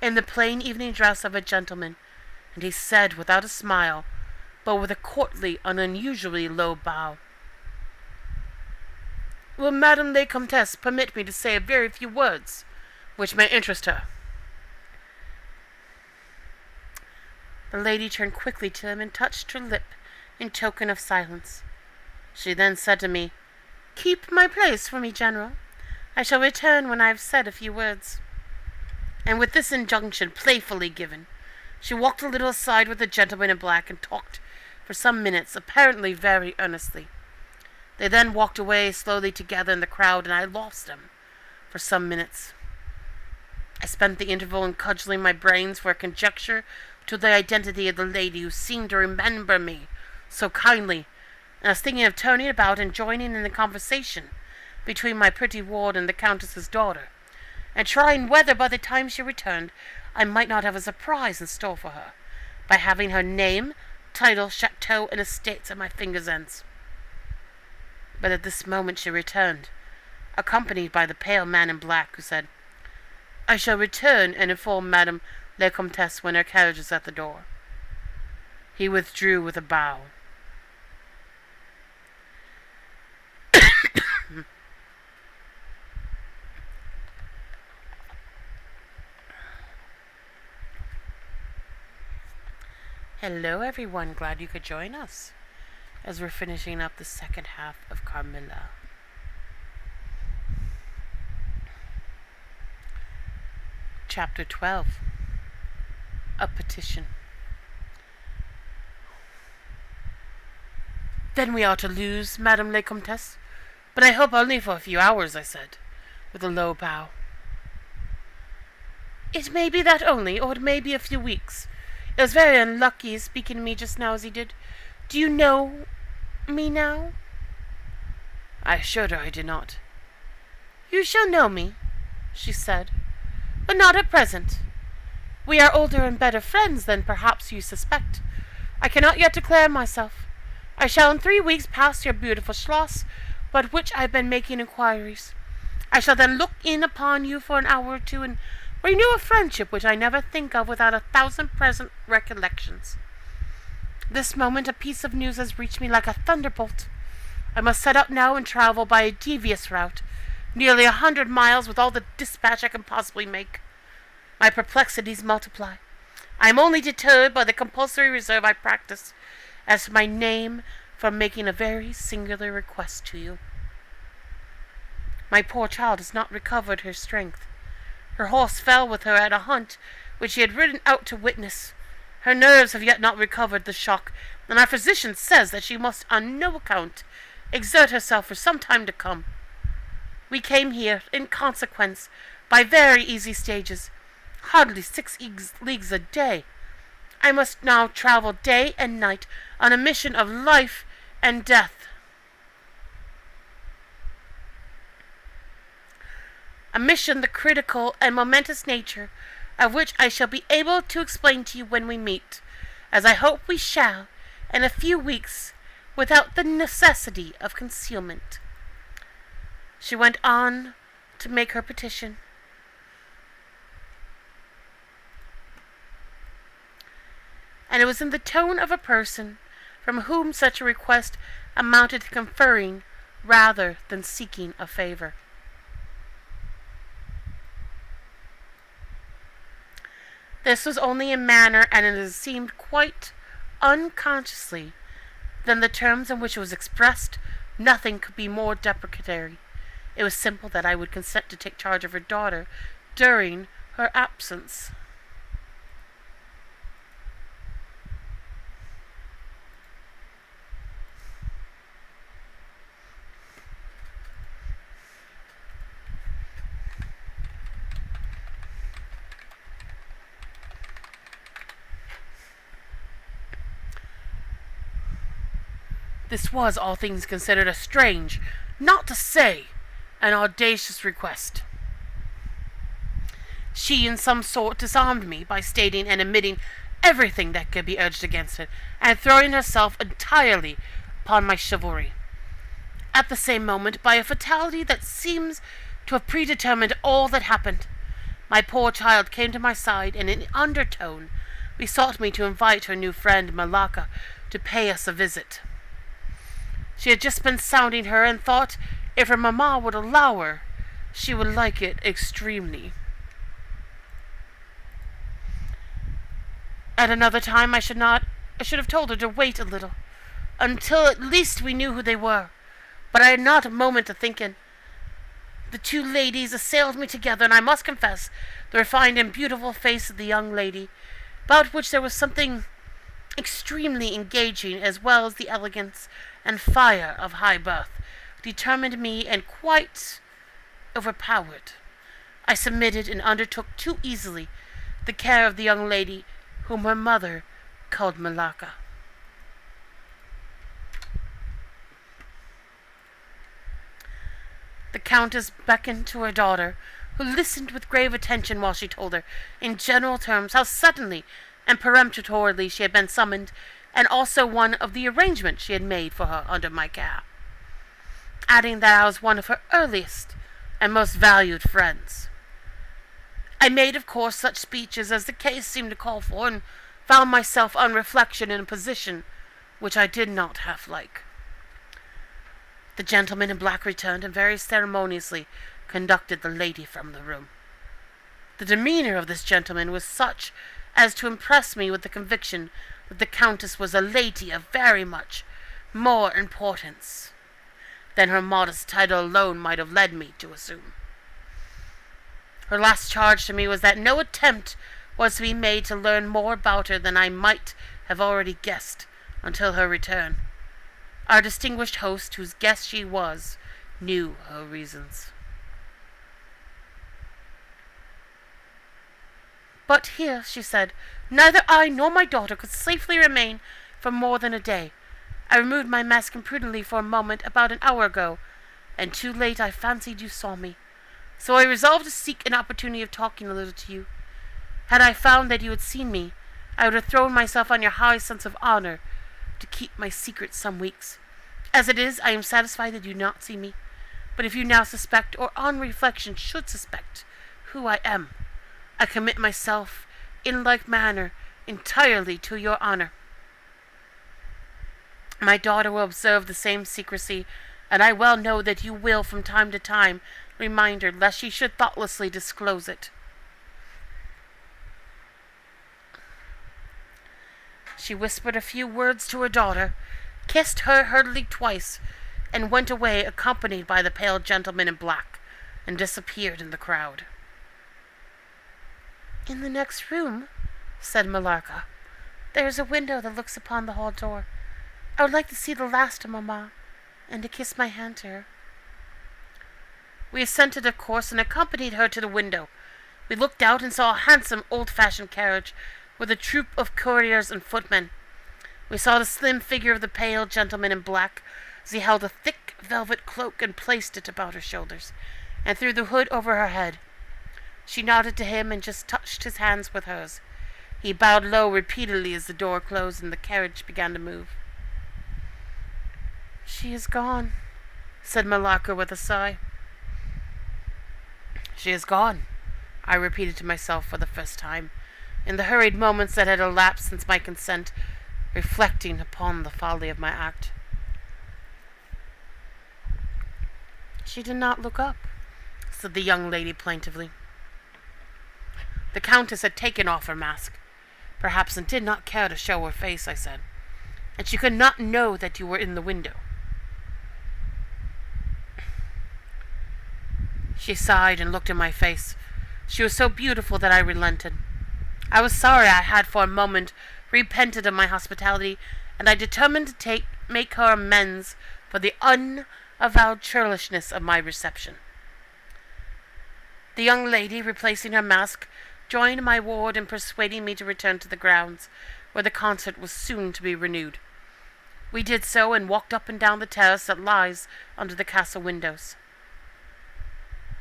in the plain evening dress of a gentleman, and he said without a smile, but with a courtly and unusually low bow, "Will Madame la Comtesse permit me to say a very few words, which may interest her?" The lady turned quickly to him and touched her lip in token of silence. She then said to me, "Keep my place for me, General. I shall return when I have said a few words." And with this injunction playfully given, she walked a little aside with the gentleman in black and talked for some minutes, apparently very earnestly. They then walked away slowly together in the crowd, and I lost them for some minutes. I spent the interval in cudgelling my brains for a conjecture to the identity of the lady who seemed to remember me so kindly, and I was thinking of turning about and joining in the conversation between my pretty ward and the Countess's daughter, and trying whether by the time she returned I might not have a surprise in store for her, by having her name, title, chateau, and estates at my fingers' ends. But at this moment she returned, accompanied by the pale man in black, who said, "I shall return and inform Madame la Comtesse when her carriage is at the door." He withdrew with a bow. Hello everyone, glad you could join us as we're finishing up the second half of Carmilla. Chapter 12. A Petition. "Then we are to lose Madame la Comtesse? But I hope only for a few hours," I said, with a low bow. "It may be that only, or it may be a few weeks. It was very unlucky his speaking to me just now as he did. Do you know me now?" I assured her I did not. "You shall know me," she said, "but not at present. We are older and better friends than perhaps you suspect. I cannot yet declare myself. I shall in 3 weeks pass your beautiful Schloss, about which I have been making inquiries. I shall then look in upon you for an hour or two, and renew a friendship which I never think of without 1,000 pleasant recollections. This moment a piece of news has reached me like a thunderbolt. I must set out now and travel by a devious route, nearly 100 miles with all the dispatch I can possibly make. My perplexities multiply. I am only deterred by the compulsory reserve I practice as to my name from making a very singular request to you. My poor child has not recovered her strength. Her horse fell with her at a hunt which she had ridden out to witness. Her nerves have yet not recovered the shock, and our physician says that she must on no account exert herself for some time to come. We came here, in consequence, by very easy stages, hardly 6 leagues a day. I must now travel day and night on a mission of life and death. A mission the critical and momentous nature of which I shall be able to explain to you when we meet, as I hope we shall, in a few weeks, without the necessity of concealment." She went on to make her petition. And it was in the tone of a person from whom such a request amounted to conferring rather than seeking a favor. This was only in manner, and it seemed quite unconsciously than the terms in which it was expressed. Nothing could be more deprecatory. It was simple that I would consent to take charge of her daughter during her absence. This was, all things considered, a strange, not to say an audacious request. She in some sort disarmed me by stating and admitting everything that could be urged against it, and throwing herself entirely upon my chivalry. At the same moment, by a fatality that seems to have predetermined all that happened, my poor child came to my side, and in undertone besought me to invite her new friend Malacca to pay us a visit. She had just been sounding her, and thought, if her mamma would allow her, she would like it extremely. At another time I should have told her to wait a little, until at least we knew who they were. But I had not a moment to think in. The two ladies assailed me together, and I must confess the refined and beautiful face of the young lady, about which there was something extremely engaging, as well as the elegance and fire of high birth, determined me and quite overpowered. I submitted and undertook too easily the care of the young lady, whom her mother called Malacca. The Countess beckoned to her daughter, who listened with grave attention while she told her, in general terms, how suddenly and peremptorily she had been summoned, and also one of the arrangements she had made for her under my care, adding that I was one of her earliest and most valued friends. I made, of course, such speeches as the case seemed to call for, and found myself on reflection in a position which I did not half like. The gentleman in black returned, and very ceremoniously conducted the lady from the room. The demeanour of this gentleman was such as to impress me with the conviction that the Countess was a lady of very much more importance than her modest title alone might have led me to assume. Her last charge to me was that no attempt was to be made to learn more about her than I might have already guessed until her return. Our distinguished host, whose guest she was, knew her reasons. "But here," she said, "neither I nor my daughter could safely remain for more than a day. I removed my mask imprudently for a moment about an hour ago, and too late I fancied you saw me. So I resolved to seek an opportunity of talking a little to you. Had I found that you had seen me, I would have thrown myself on your high sense of honor to keep my secret some weeks. As it is, I am satisfied that you do not see me. But if you now suspect, or on reflection should suspect, who I am, I commit myself, in like manner, entirely to your honor. My daughter will observe the same secrecy, and I well know that you will from time to time remind her, lest she should thoughtlessly disclose it." She whispered a few words to her daughter, kissed her heartily twice, and went away accompanied by the pale gentleman in black, and disappeared in the crowd. "In the next room," said Malacca, "there is a window that looks upon the hall door. I would like to see the last of Mamma, and to kiss my hand to her." We assented, of course, and accompanied her to the window. We looked out and saw a handsome old-fashioned carriage, with a troop of couriers and footmen. We saw the slim figure of the pale gentleman in black, as he held a thick velvet cloak and placed it about her shoulders, and threw the hood over her head. She nodded to him and just touched his hands with hers. He bowed low repeatedly as the door closed and the carriage began to move. "She is gone," said Malacca with a sigh. "She is gone," I repeated to myself for the first time, in the hurried moments that had elapsed since my consent, reflecting upon the folly of my act. "She did not look up," said the young lady plaintively. "The Countess had taken off her mask, perhaps, and did not care to show her face," I said, "and she could not know that you were in the window." She sighed and looked in my face. She was so beautiful that I relented. I was sorry I had for a moment repented of my hospitality, and I determined to make her amends for the unavowed churlishness of my reception. The young lady, replacing her mask, joined my ward in persuading me to return to the grounds, where the concert was soon to be renewed. We did so, and walked up and down the terrace that lies under the castle windows.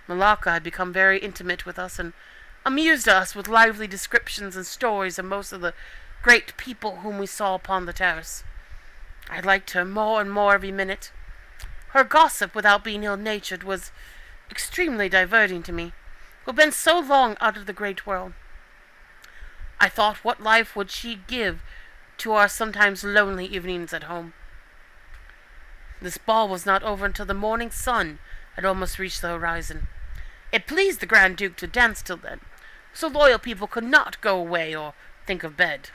Malacca had become very intimate with us, and amused us with lively descriptions and stories of most of the great people whom we saw upon the terrace. I liked her more and more every minute. Her gossip, without being ill-natured, was extremely diverting to me, who had been so long out of the great world. I thought, what life would she give to our sometimes lonely evenings at home? This ball was not over until the morning sun had almost reached the horizon. It pleased the Grand Duke to dance till then, so loyal people could not go away or think of bed.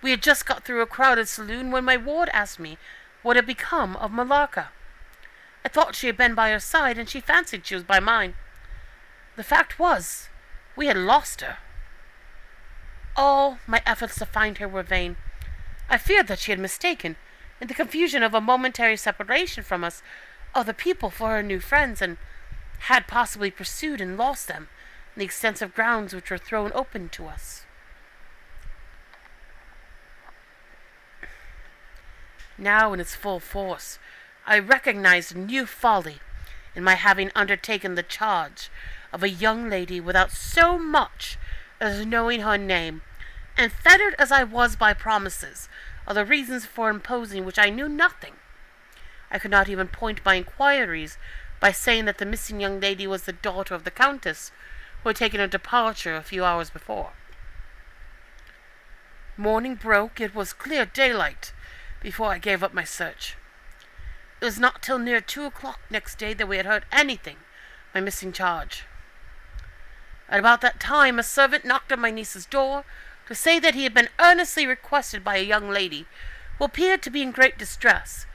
We had just got through a crowded saloon when my ward asked me what had become of Malacca. I thought she had been by her side, and she fancied she was by mine. The fact was, we had lost her. All my efforts to find her were vain. I feared that she had mistaken, in the confusion of a momentary separation from us, other people for her new friends, and had possibly pursued and lost them in the extensive grounds which were thrown open to us. Now, in its full force, I recognized a new folly in my having undertaken the charge of a young lady without so much as knowing her name, and fettered as I was by promises of the reasons for imposing which I knew nothing. I could not even point my inquiries by saying that the missing young lady was the daughter of the Countess, who had taken her departure a few hours before. Morning broke. It was clear daylight before I gave up my search. It was not till near 2 o'clock next day that we had heard anything of my missing charge. At about that time, a servant knocked on my niece's door to say that he had been earnestly requested by a young lady, who appeared to be in great distress,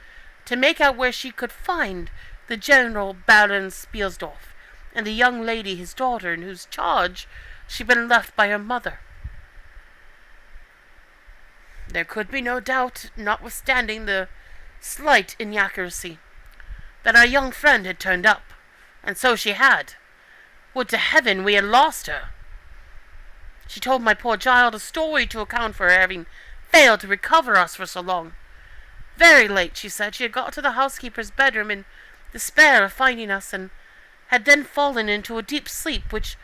to make out where she could find the General Baron Spielsdorf, and the young lady his daughter, in whose charge she had been left by her mother. There could be no doubt, notwithstanding the slight inaccuracy, that our young friend had turned up, and so she had. Would to heaven we had lost her! She told my poor child a story to account for her having failed to recover us for so long. Very late, she said, she had got to the housekeeper's bedroom in despair of finding us, and had then fallen into a deep sleep which,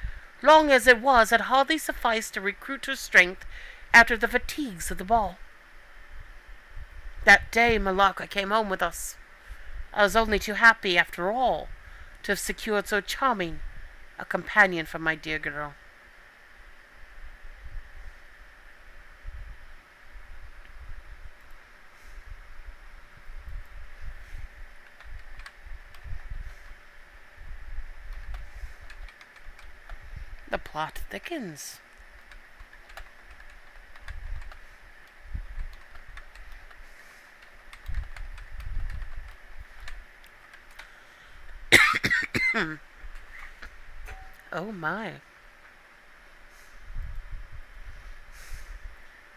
long as it was, had hardly sufficed to recruit her strength after the fatigues of the ball. That day Malacca came home with us. I was only too happy, after all, to have secured so charming a companion for my dear girl. The plot thickens. Oh my.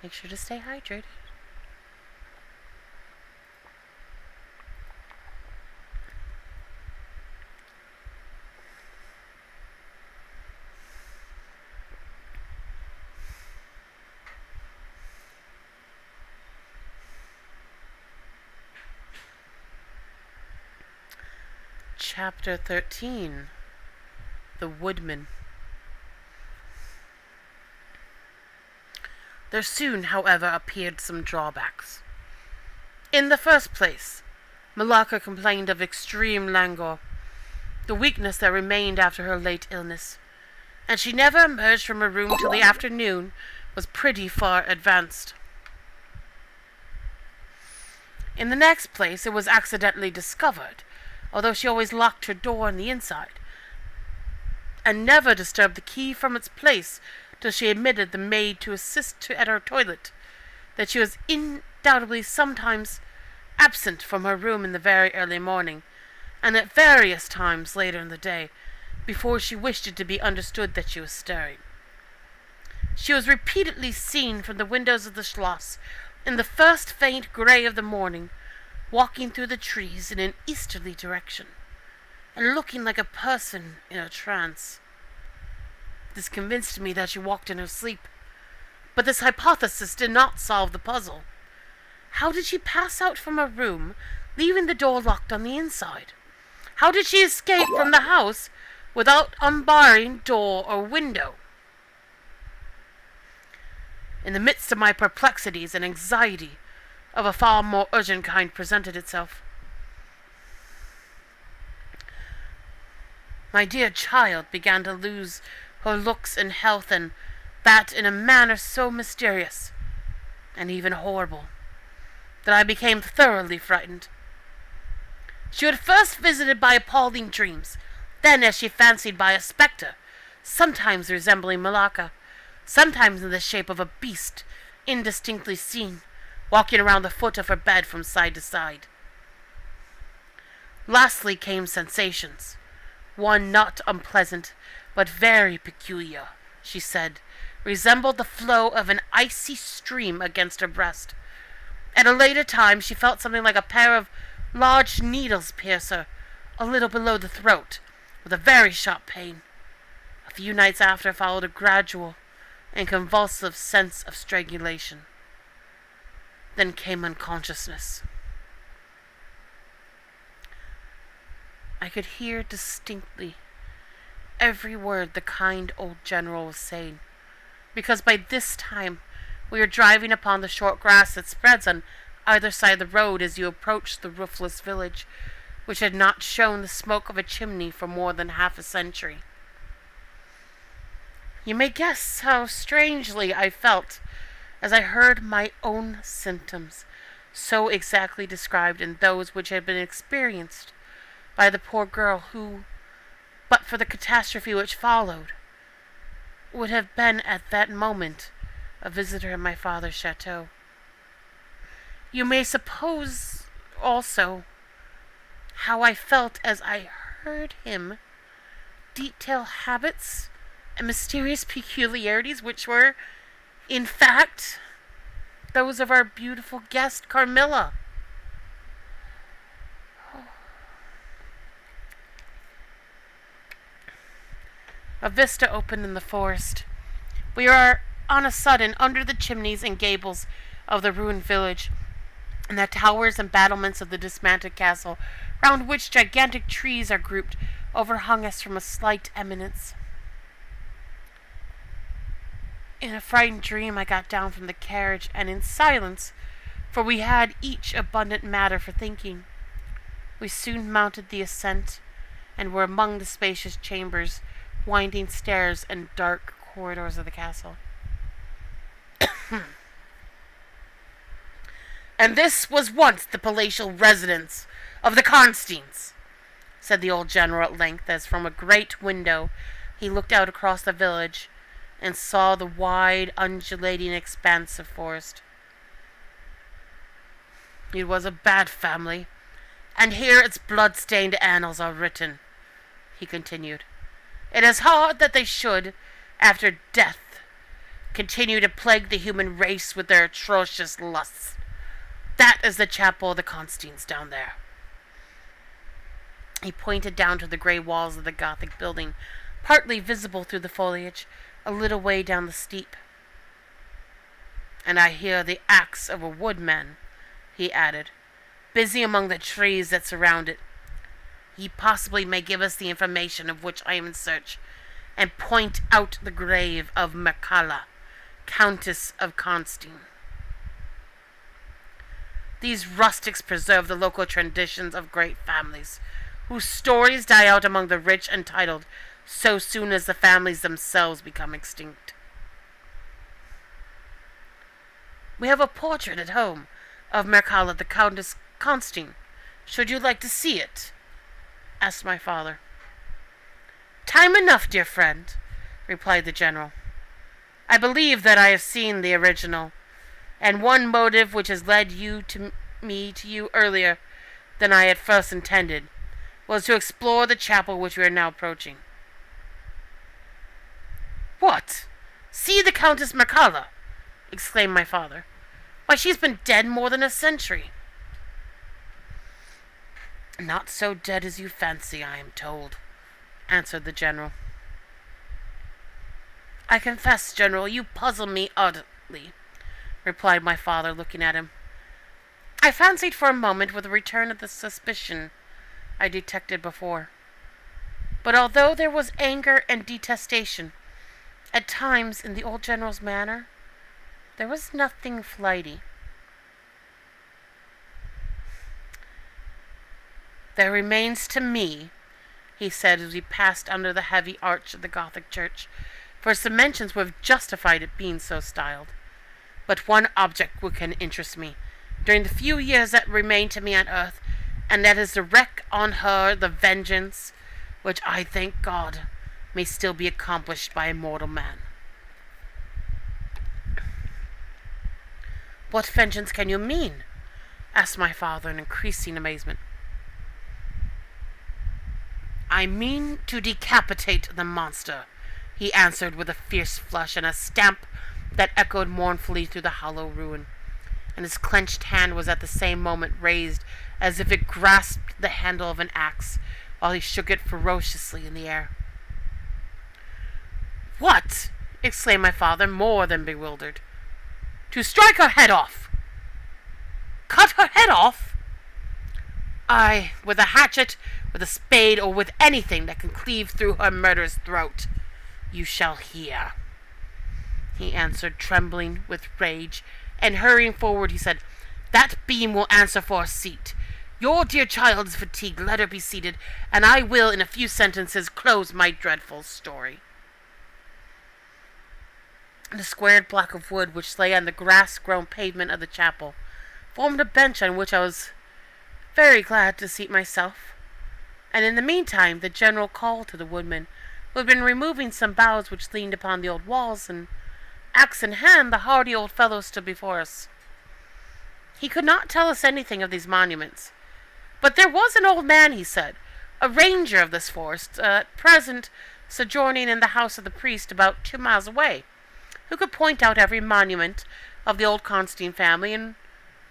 Make sure to stay hydrated. Chapter 13. The Woodman. There soon, however, appeared some drawbacks. In the first place, Malacca complained of extreme languor, the weakness that remained after her late illness, and she never emerged from her room till the afternoon was pretty far advanced. In the next place, it was accidentally discovered, although she always locked her door on the inside, and never disturbed the key from its place till she admitted the maid to assist at her toilet, that she was undoubtedly sometimes absent from her room in the very early morning, and at various times later in the day, before she wished it to be understood that she was stirring. She was repeatedly seen from the windows of the Schloss, in the first faint grey of the morning, walking through the trees in an easterly direction, and looking like a person in a trance. This convinced me that she walked in her sleep, but this hypothesis did not solve the puzzle. How did she pass out from her room, leaving the door locked on the inside? How did she escape from the house without unbarring door or window? In the midst of my perplexities, an anxiety of a far more urgent kind presented itself. My dear child began to lose her looks and health, and that in a manner so mysterious and even horrible that I became thoroughly frightened. She was first visited by appalling dreams, then, as she fancied, by a spectre, sometimes resembling Malacca, sometimes in the shape of a beast, indistinctly seen, walking around the foot of her bed from side to side. Lastly came sensations. One not unpleasant, but very peculiar, she said, resembled the flow of an icy stream against her breast. At a later time she felt something like a pair of large needles pierce her, a little below the throat, with a very sharp pain. A few nights after followed a gradual and convulsive sense of strangulation. Then came unconsciousness. I could hear distinctly every word the kind old general was saying, because by this time we were driving upon the short grass that spreads on either side of the road as you approach the roofless village, which had not shown the smoke of a chimney for more than half a century. You may guess how strangely I felt as I heard my own symptoms so exactly described in those which had been experienced by the poor girl who, but for the catastrophe which followed, would have been at that moment a visitor in my father's chateau. You may suppose also how I felt as I heard him detail habits and mysterious peculiarities which were, in fact, those of our beautiful guest, Carmilla. A vista opened in the forest. We are on a sudden under the chimneys and gables of the ruined village, and the towers and battlements of the dismantled castle, round which gigantic trees are grouped, overhung us from a slight eminence. In a frightened dream I got down from the carriage, and in silence, for we had each abundant matter for thinking, we soon mounted the ascent, and were among the spacious chambers, winding stairs, and dark corridors of the castle. And this was once the palatial residence of the Constines, said the old general at length, as from a great window he looked out across the village and saw the wide, undulating expanse of forest. It was a bad family, and here its blood-stained annals are written, he continued. It is hard that they should, after death, continue to plague the human race with their atrocious lusts. That is the chapel of the Constines down there. He pointed down to the grey walls of the Gothic building, partly visible through the foliage, a little way down the steep. And I hear the axe of a woodman, he added, busy among the trees that surround it. He possibly may give us the information of which I am in search, and point out the grave of Mircalla, Countess of Constine. These rustics preserve the local traditions of great families, whose stories die out among the rich and titled so soon as the families themselves become extinct. We have a portrait at home of Mircalla, the Countess Constine. Should you like to see it? Asked my father. Time enough, dear friend, replied the general. I believe that I have seen the original, and one motive which has led me to you earlier than I had first intended was to explore the chapel which we are now approaching. What? See the Countess Mircalla? Exclaimed my father. Why, she's been dead more than a century. Not so dead as you fancy, I am told, answered the general. I confess, General, you puzzle me oddly, replied my father, looking at him. I fancied for a moment with a return of the suspicion I detected before. But although there was anger and detestation at times in the old general's manner, there was nothing flighty. There remains to me, he said as we passed under the heavy arch of the Gothic church, for its dimensions would have justified it being so styled, but one object which can interest me during the few years that remain to me on earth, and that is to wreak on her the vengeance which I thank God may still be accomplished by a mortal man. What vengeance can you mean? Asked my father in increasing amazement. I mean to decapitate the monster, he answered with a fierce flush and a stamp that echoed mournfully through the hollow ruin, and his clenched hand was at the same moment raised as if it grasped the handle of an axe, while he shook it ferociously in the air. What? Exclaimed my father, more than bewildered. To strike her head off! Cut her head off? Aye, with a hatchet, with a spade, or with anything that can cleave through her murderous throat. You shall hear, he answered, trembling with rage, and hurrying forward, he said, That beam will answer for a seat. Your dear child is fatigued, let her be seated, and I will, in a few sentences, close my dreadful story. The squared block of wood which lay on the grass-grown pavement of the chapel formed a bench on which I was very glad to seat myself, and in the meantime the general called to the woodman, who had been removing some boughs which leaned upon the old walls, and, axe in hand, the hardy old fellow stood before us. He could not tell us anything of these monuments, but there was an old man, he said, a ranger of this forest, at present sojourning in the house of the priest about 2 miles away, who could point out every monument of the old Constantine family, and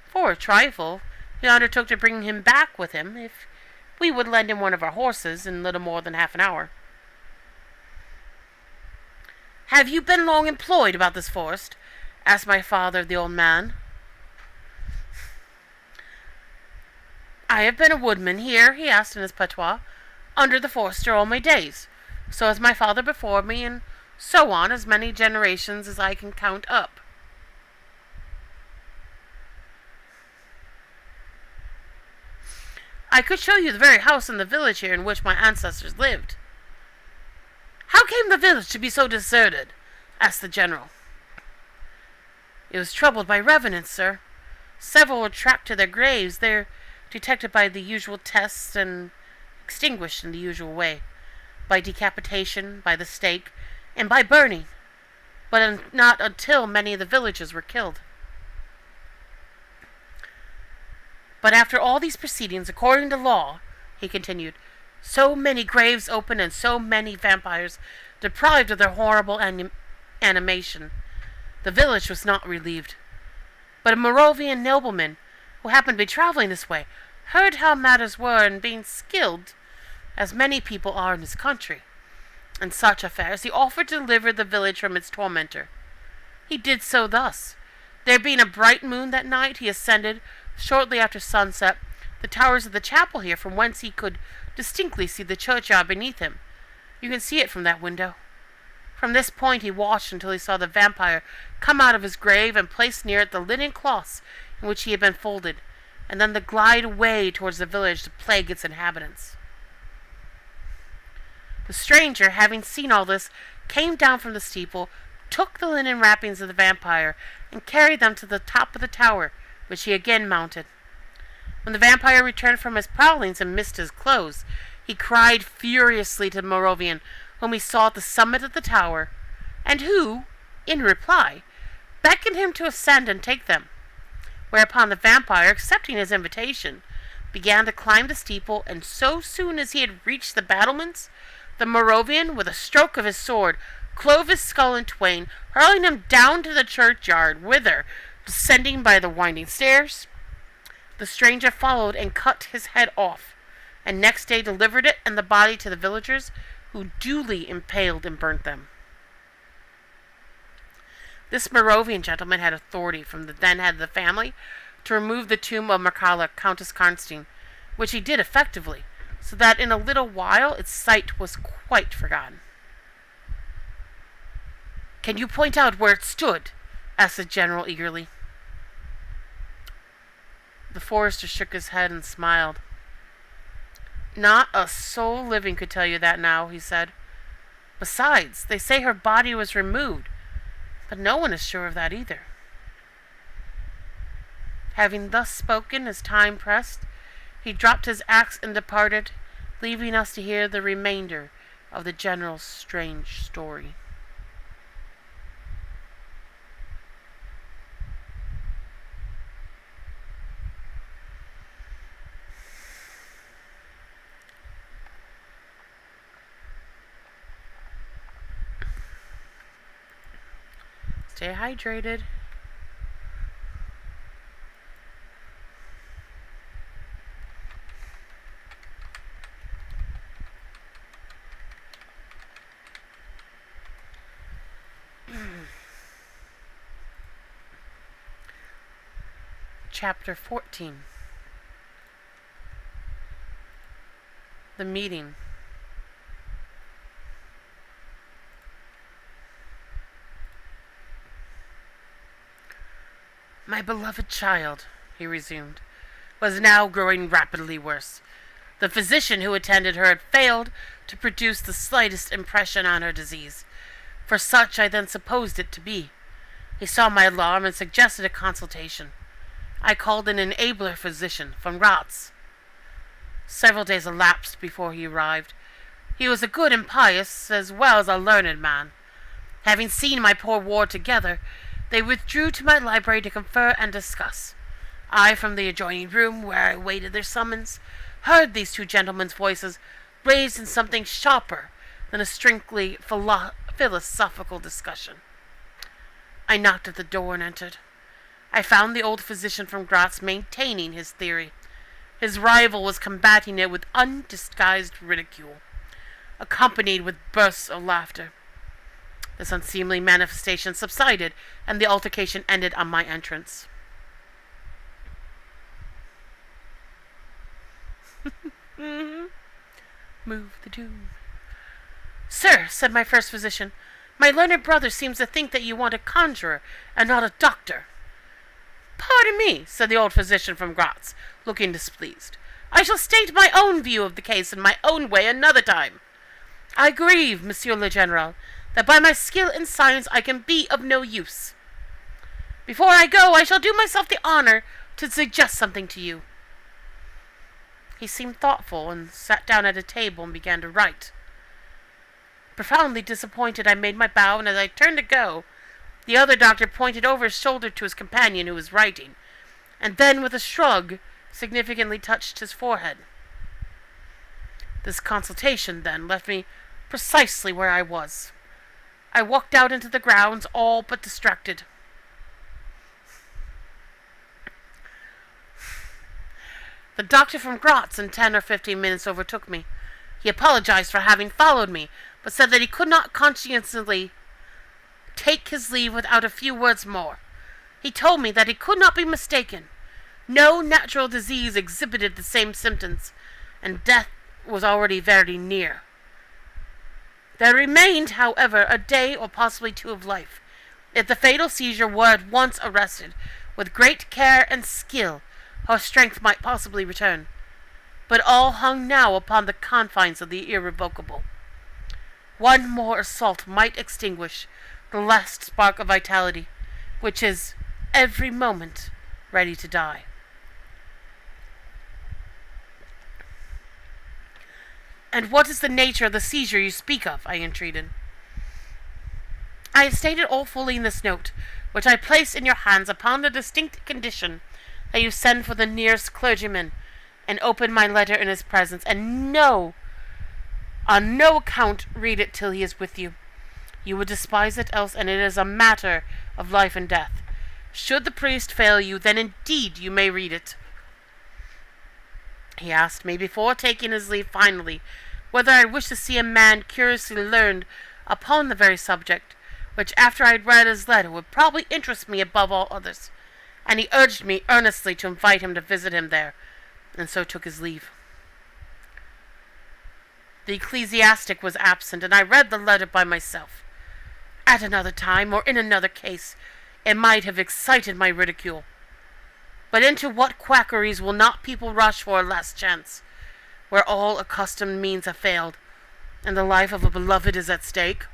for a trifle he undertook to bring him back with him if we would lend him one of our horses in little more than half an hour. Have you been long employed about this forest? Asked my father of the old man. I have been a woodman here, he asked in his patois, under the forester all my days. So has my father before me, and so on as many generations as I can count up. I could show you the very house in the village here in which my ancestors lived. How came the village to be so deserted? Asked the general. It was troubled by revenants, sir. Several were tracked to their graves. They're detected by the usual tests and extinguished in the usual way, by decapitation, by the stake, and by burning, but not until many of the villagers were killed. But after all these proceedings, according to law, he continued, so many graves opened and so many vampires deprived of their horrible animation, the village was not relieved. But a Moravian nobleman, who happened to be traveling this way, heard how matters were, and being skilled, as many people are in his country, in such affairs, he offered to deliver the village from its tormentor. He did so thus. There being a bright moon that night, he ascended, shortly after sunset, the towers of the chapel here, from whence he could distinctly see the churchyard beneath him. You can see it from that window. From this point he watched until he saw the vampire come out of his grave and place near it the linen cloths in which he had been folded, and then to glide away towards the village to plague its inhabitants. The stranger, having seen all this, came down from the steeple, took the linen wrappings of the vampire, and carried them to the top of the tower, which he again mounted. When the vampire returned from his prowlings and missed his clothes, he cried furiously to the Moravian, whom he saw at the summit of the tower, and who, in reply, beckoned him to ascend and take them. Whereupon the vampire, accepting his invitation, began to climb the steeple, and so soon as he had reached the battlements, the Moravian, with a stroke of his sword, clove his skull in twain, hurling him down to the churchyard, whither, descending by the winding stairs, the stranger followed and cut his head off, and next day delivered it and the body to the villagers, who duly impaled and burnt them. This Moravian gentleman had authority from the then head of the family to remove the tomb of Mircalla, Countess Karnstein, which he did effectively, so that in a little while its site was quite forgotten. Can you point out where it stood? Asked the general eagerly. The forester shook his head and smiled. Not a soul living could tell you that now, he said. Besides, they say her body was removed, but no one is sure of that either. Having thus spoken, as time pressed, he dropped his axe and departed, leaving us to hear the remainder of the general's strange story. Stay hydrated. Chapter 14. The meeting. My beloved child, he resumed, was now growing rapidly worse. The physician who attended her had failed to produce the slightest impression on her disease, for such I then supposed it to be. He saw my alarm and suggested a consultation. I called in an abler physician from Graz. Several days elapsed before he arrived. He was a good and pious, as well as a learned man. Having seen my poor ward together, they withdrew to my library to confer and discuss. I, from the adjoining room, where I awaited their summons, heard these two gentlemen's voices raised in something sharper than a strictly philosophical discussion. I knocked at the door and entered. I found the old physician from Graz maintaining his theory. His rival was combating it with undisguised ridicule, accompanied with bursts of laughter. This unseemly manifestation subsided, and the altercation ended on my entrance. Move the tomb. Sir, said my first physician, my learned brother seems to think that you want a conjurer and not a doctor. Pardon me, said the old physician from Graz, looking displeased. I shall state my own view of the case in my own way another time. I grieve, Monsieur le General, that by my skill in science I can be of no use. Before I go, I shall do myself the honor to suggest something to you. He seemed thoughtful and sat down at a table and began to write. Profoundly disappointed, I made my bow, and as I turned to go, the other doctor pointed over his shoulder to his companion who was writing, and then with a shrug significantly touched his forehead. This consultation, then, left me precisely where I was. I walked out into the grounds, all but distracted. The doctor from Graz in 10 or 15 minutes overtook me. He apologized for having followed me, but said that he could not conscientiously take his leave without a few words more. He told me that he could not be mistaken. No natural disease exhibited the same symptoms, and death was already very near. There remained, however, a day or possibly two of life. If the fatal seizure were at once arrested, with great care and skill, her strength might possibly return. But all hung now upon the confines of the irrevocable. One more assault might extinguish the last spark of vitality, which is every moment ready to die. And what is the nature of the seizure you speak of? I entreated. I have stated all fully in this note, which I place in your hands upon the distinct condition that you send for the nearest clergyman, and open my letter in his presence, and on no account read it till he is with you. You would despise it else, and it is a matter of life and death. Should the priest fail you, then indeed you may read it. He asked me, before taking his leave finally, whether I wished to see a man curiously learned upon the very subject, which after I had read his letter would probably interest me above all others, and he urged me earnestly to invite him to visit him there, and so took his leave. The ecclesiastic was absent, and I read the letter by myself. At another time, or in another case, it might have excited my ridicule. But into what quackeries will not people rush for a last chance, where all accustomed means have failed, and the life of a beloved is at stake?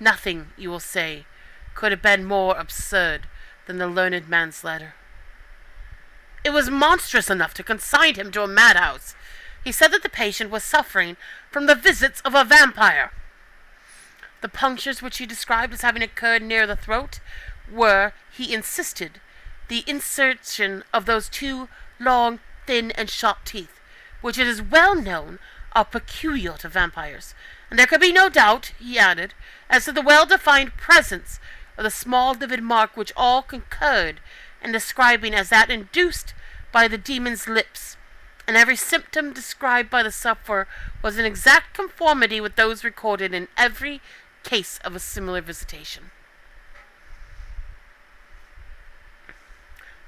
Nothing, you will say, could have been more absurd than the learned man's letter. It was monstrous enough to consign him to a madhouse. He said that the patient was suffering from the visits of a vampire. The punctures which he described as having occurred near the throat were, he insisted, the insertion of those two long, thin, and sharp teeth, which it is well known are peculiar to vampires, And there could be no doubt, he added, as to the well-defined presence of the small livid mark which all concurred in describing as that induced by the demon's lips, and every symptom described by the sufferer was in exact conformity with those recorded in every case of a similar visitation.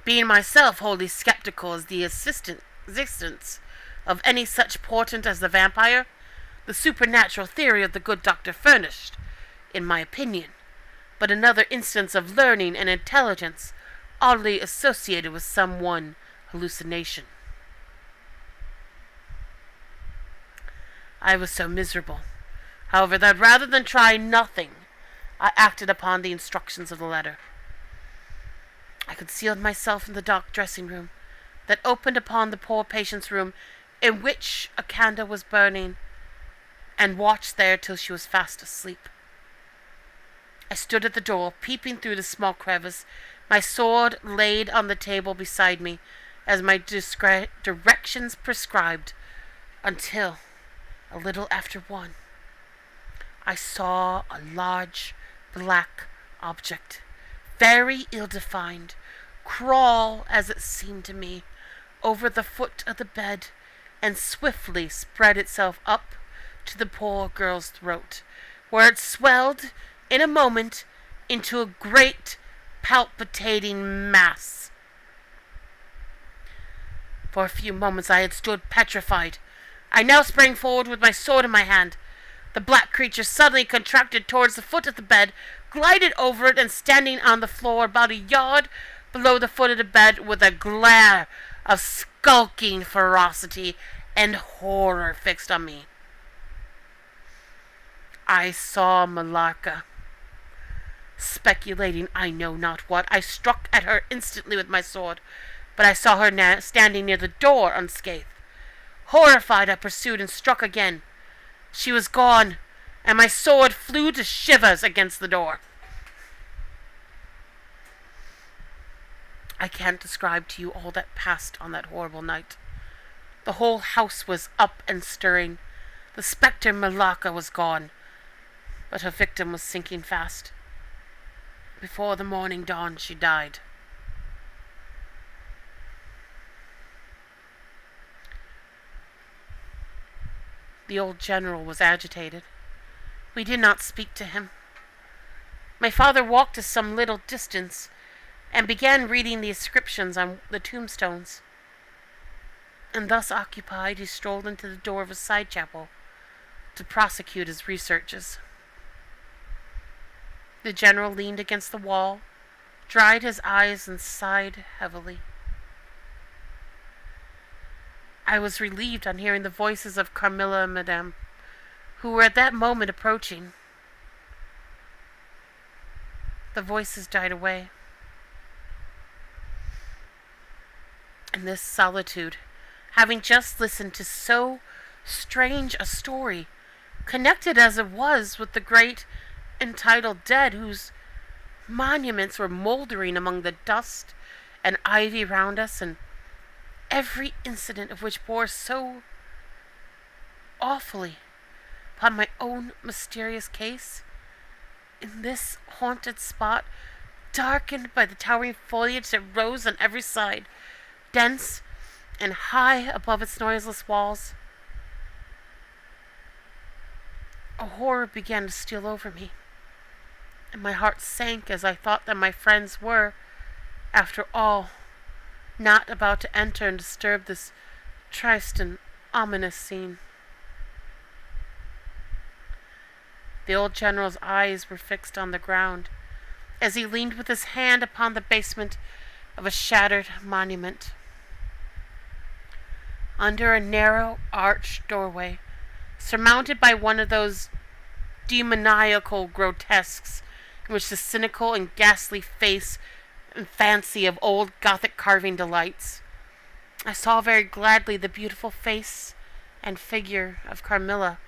Being myself wholly skeptical as the existence of any such portent as the vampire, the supernatural theory of the good doctor furnished, in my opinion, but another instance of learning and intelligence oddly associated with some one hallucination. I was so miserable, however, that rather than try nothing, I acted upon the instructions of the letter. I concealed myself in the dark dressing-room that opened upon the poor patient's room, in which a candle was burning, and watched there till she was fast asleep. I stood at the door, peeping through the small crevice, my sword laid on the table beside me, as my directions prescribed, until, a little after 1, I saw a large black object, very ill-defined, crawl, as it seemed to me, over the foot of the bed, and swiftly spread itself up to the poor girl's throat, where it swelled in a moment into a great palpitating mass. For a few moments I had stood petrified. I now sprang forward with my sword in my hand. The black creature suddenly contracted towards the foot of the bed, glided over it, and standing on the floor about a yard below the foot of the bed, with a glare of skulking ferocity and horror fixed on me, I saw Mallarca. Speculating I know not what, I struck at her instantly with my sword, but I saw her standing near the door unscathed. Horrified, I pursued and struck again. She was gone, and my sword flew to shivers against the door. I can't describe to you all that passed on that horrible night. The whole house was up and stirring. The spectre Mallarca was gone, but her victim was sinking fast. Before the morning dawned, she died. The old general was agitated. We did not speak to him. My father walked to some little distance and began reading the inscriptions on the tombstones. And thus occupied, he strolled into the door of a side chapel to prosecute his researches. The general leaned against the wall, dried his eyes, and sighed heavily. I was relieved on hearing the voices of Carmilla and Madame, who were at that moment approaching. The voices died away. In this solitude, having just listened to so strange a story, connected as it was with the great entitled dead, whose monuments were mouldering among the dust and ivy round us, and every incident of which bore so awfully upon my own mysterious case, in this haunted spot, darkened by the towering foliage that rose on every side, dense and high above its noiseless walls, a horror began to steal over me, and my heart sank as I thought that my friends were, after all, not about to enter and disturb this triste and ominous scene. The old general's eyes were fixed on the ground, as he leaned with his hand upon the basement of a shattered monument. Under a narrow arched doorway, surmounted by one of those demoniacal grotesques in which the cynical and ghastly face and fancy of old Gothic carving delights, I saw very gladly the beautiful face and figure of Carmilla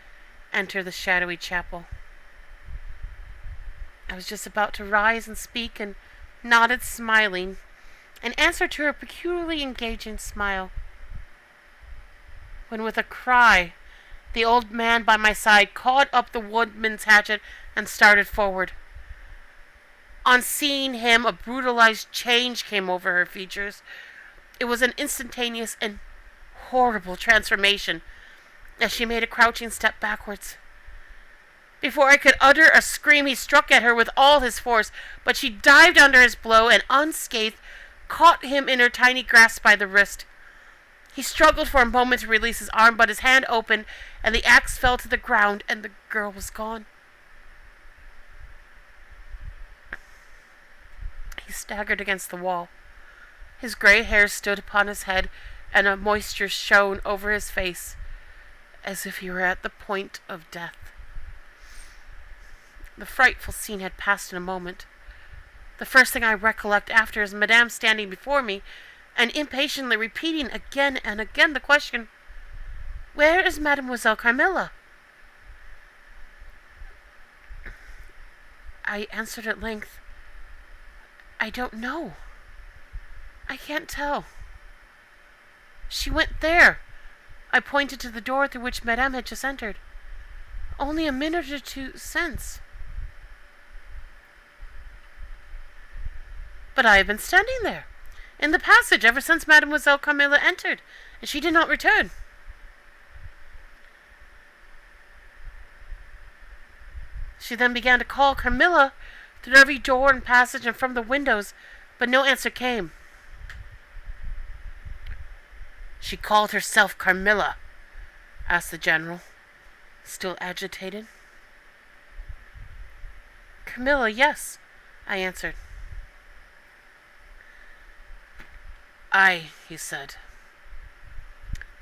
enter the shadowy chapel. I was just about to rise and speak, and nodded smiling, in answer to her peculiarly engaging smile, when with a cry The old man by my side caught up the woodman's hatchet and started forward. On seeing him, a brutalized change came over her features. It was an instantaneous and horrible transformation as she made a crouching step backwards. Before I could utter a scream, he struck at her with all his force, but she dived under his blow and, unscathed, caught him in her tiny grasp by the wrist. He struggled for a moment to release his arm, but his hand opened, and the axe fell to the ground, and the girl was gone. He staggered against the wall. His gray hair stood upon his head, and a moisture shone over his face, as if he were at the point of death. The frightful scene had passed in a moment. The first thing I recollect after is Madame standing before me and impatiently repeating again and again the question, "Where is Mademoiselle Carmilla?" I answered at length, "I don't know. I can't tell. She went there." I pointed to the door through which Madame had just entered. "Only a minute or two since." "But I have been standing there, in the passage, ever since Mademoiselle Carmilla entered, and she did not return." She then began to call Carmilla through every door and passage and from the windows, but no answer came. "She called herself Carmilla?" asked the general, still agitated. "Carmilla, yes," I answered. "Aye," he said.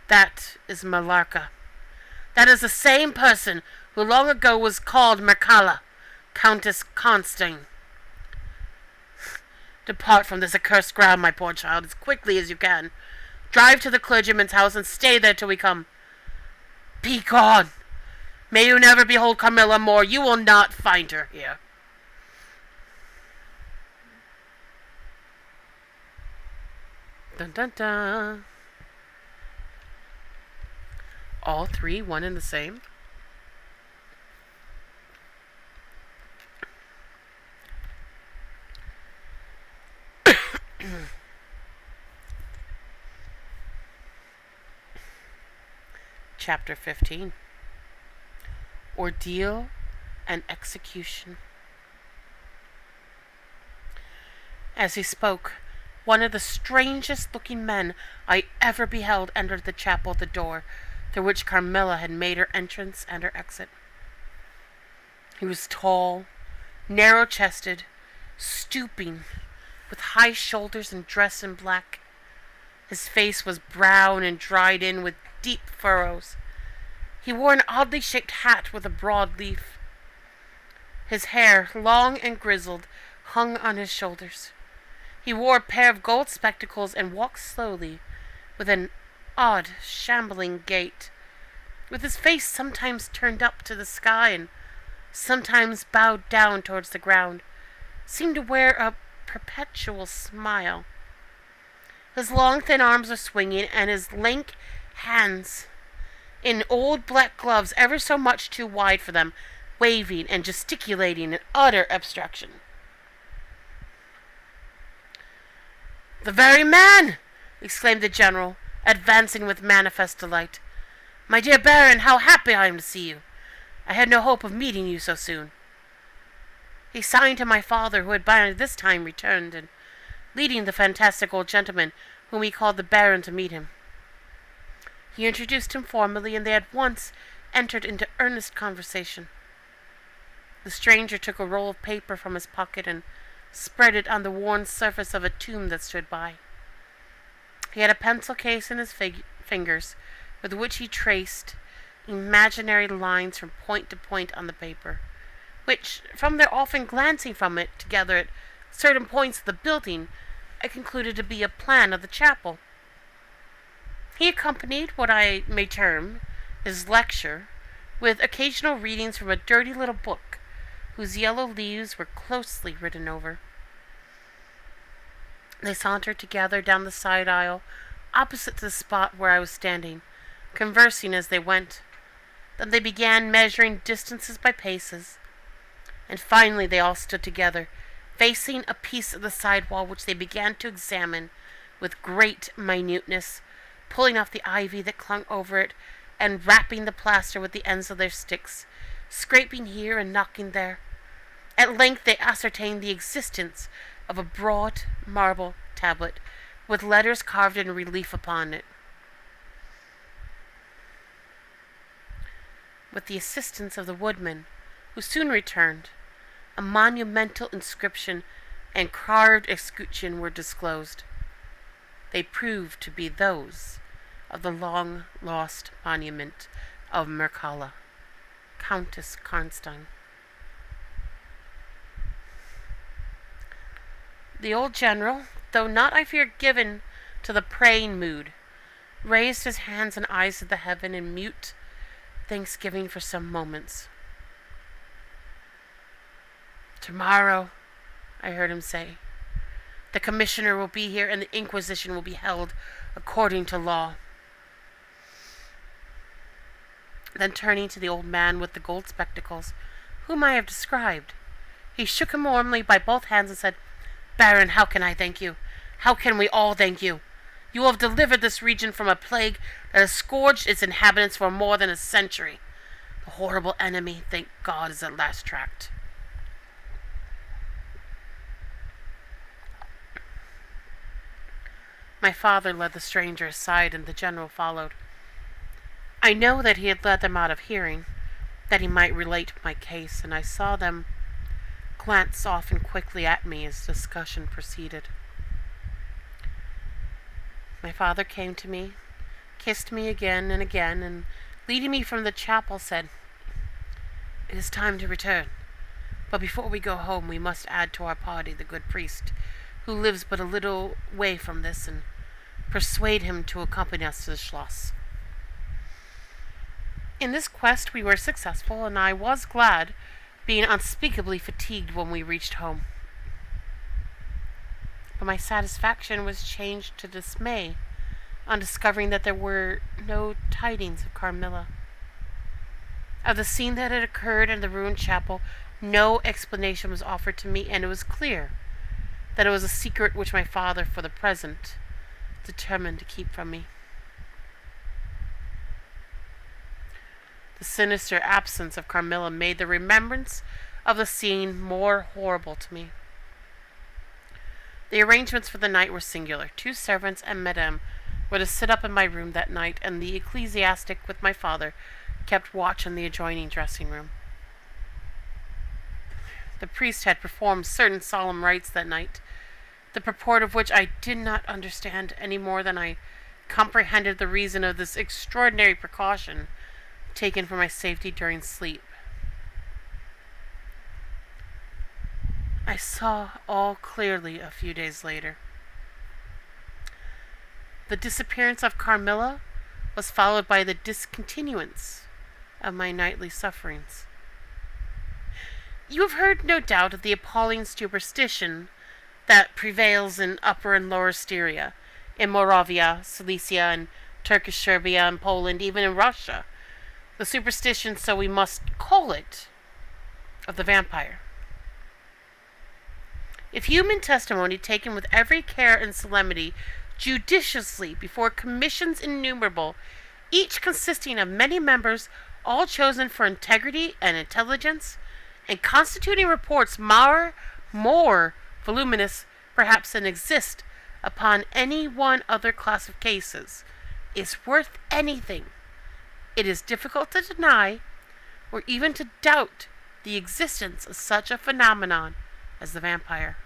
"That is Malarca. That is the same person who long ago was called Mircalla, Countess Constantine. Depart from this accursed ground, my poor child, as quickly as you can. Drive to the clergyman's house and stay there till we come. Be gone! May you never behold Carmilla more. You will not find her here." Dun dun dun. All three, one and the same. Chapter 15. Ordeal and Execution. As he spoke, one of the strangest looking men I ever beheld entered the chapel at the door through which Carmilla had made her entrance and her exit. He was tall, narrow-chested, stooping, with high shoulders and dressed in black. His face was brown and dried in with deep furrows. He wore an oddly shaped hat with a broad leaf. His hair, long and grizzled, hung on his shoulders. He wore a pair of gold spectacles and walked slowly, with an odd, shambling gait, with his face sometimes turned up to the sky and sometimes bowed down towards the ground, seemed to wear a perpetual smile. His long, thin arms were swinging, and his lank hands, in old black gloves ever so much too wide for them, waving and gesticulating in utter abstraction. "The very man!" exclaimed the general, advancing with manifest delight. "My dear Baron, how happy I am to see you! I had no hope of meeting you so soon." He signed to my father, who had by this time returned, and leading the fantastic old gentleman, whom he called the Baron, to meet him. He introduced him formally, and they at once entered into earnest conversation. The stranger took a roll of paper from his pocket and spread it on the worn surface of a tomb that stood by. He had a pencil case in his fingers, with which he traced imaginary lines from point to point on the paper, which, from their often glancing from it together at certain points of the building, I concluded to be a plan of the chapel. He accompanied what I may term his lecture with occasional readings from a dirty little book, whose yellow leaves were closely written over. They sauntered together down the side aisle, opposite to the spot where I was standing, conversing as they went. Then they began measuring distances by paces, and finally they all stood together, facing a piece of the side wall which they began to examine with great minuteness, pulling off the ivy that clung over it, and rapping the plaster with the ends of their sticks, scraping here and knocking there. At length they ascertained the existence of a broad marble tablet, with letters carved in relief upon it. With the assistance of the woodman, who soon returned, a monumental inscription and carved escutcheon were disclosed. They proved to be those of the long-lost monument of Mircalla, Countess Karnstein. The old general, though not, I fear, given to the praying mood, raised his hands and eyes to the heaven in mute thanksgiving for some moments. "Tomorrow," I heard him say, "the commissioner will be here and the inquisition will be held according to law." Then turning to the old man with the gold spectacles, whom I have described, he shook him warmly by both hands and said, "Baron, how can I thank you? How can we all thank you? You have delivered this region from a plague that has scourged its inhabitants for more than a century. The horrible enemy, thank God, is at last tracked." My father led the stranger aside, and the general followed. I know that he had led them out of hearing, that he might relate my case, and I saw them glance often quickly at me as discussion proceeded. My father came to me, kissed me again, and leading me from the chapel, said, "It is time to return, but before we go home we must add to our party the good priest, who lives but a little way from this, and persuade him to accompany us to the Schloss." In this quest we were successful, and I was glad, being unspeakably fatigued when we reached home. But my satisfaction was changed to dismay on discovering that there were no tidings of Carmilla. Of the scene that had occurred in the ruined chapel, no explanation was offered to me, and it was clear that it was a secret which my father, for the present, determined to keep from me. The sinister absence of Carmilla made the remembrance of the scene more horrible to me. The arrangements for the night were singular. 2 servants and Madame were to sit up in my room that night, and the ecclesiastic, with my father, kept watch in the adjoining dressing room. The priest had performed certain solemn rites that night, the purport of which I did not understand any more than I comprehended the reason of this extraordinary precaution taken for my safety during sleep. I saw all clearly a few days later. The disappearance of Carmilla was followed by the discontinuance of my nightly sufferings. You have heard, no doubt, of the appalling superstition that prevails in Upper and Lower Styria, in Moravia, Silesia, and Turkish Serbia, and Poland, even in Russia. The superstition, so we must call it, of the vampire. If human testimony taken with every care and solemnity, judiciously before commissions innumerable, each consisting of many members, all chosen for integrity and intelligence, and constituting reports more voluminous perhaps than exist upon any one other class of cases, is worth anything, it is difficult to deny, or even to doubt, the existence of such a phenomenon as the vampire.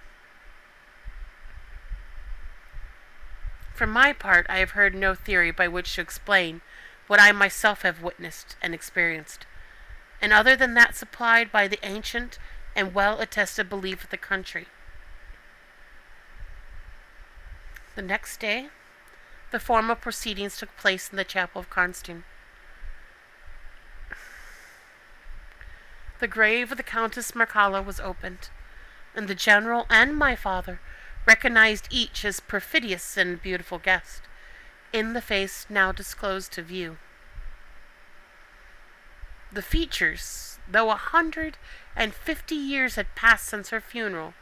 For my part, I have heard no theory by which to explain what I myself have witnessed and experienced, and other than that supplied by the ancient and well-attested belief of the country. The next day, the formal proceedings took place in the chapel of Karnstein. The grave of the Countess Mircalla was opened, and the general and my father recognized each as perfidious and beautiful guest, in the face now disclosed to view. The features, though 150 years had passed since her funeral,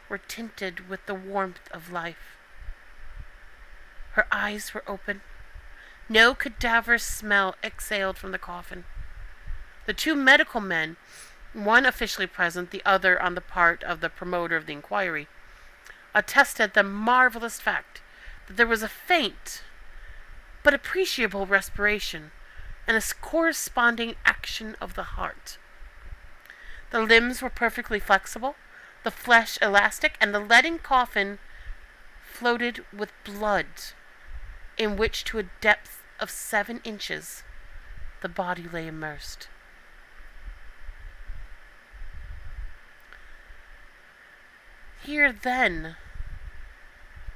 were tinted with the warmth of life. Her eyes were open. No cadaverous smell exhaled from the coffin. The two medical men, one officially present, the other on the part of the promoter of the inquiry, attested the marvelous fact that there was a faint but appreciable respiration and a corresponding action of the heart. The limbs were perfectly flexible, the flesh elastic, and the leaden coffin floated with blood, in which to a depth of 7 inches the body lay immersed. Here, then,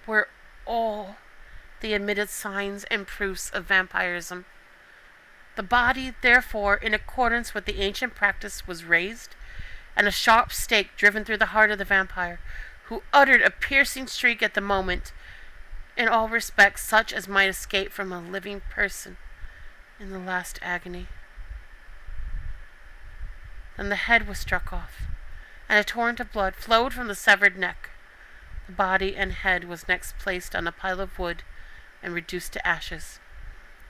were all the admitted signs and proofs of vampirism. The body, therefore, in accordance with the ancient practice, was raised, and a sharp stake driven through the heart of the vampire, who uttered a piercing shriek at the moment, in all respects such as might escape from a living person in the last agony. Then the head was struck off, and a torrent of blood flowed from the severed neck. The body and head was next placed on a pile of wood and reduced to ashes,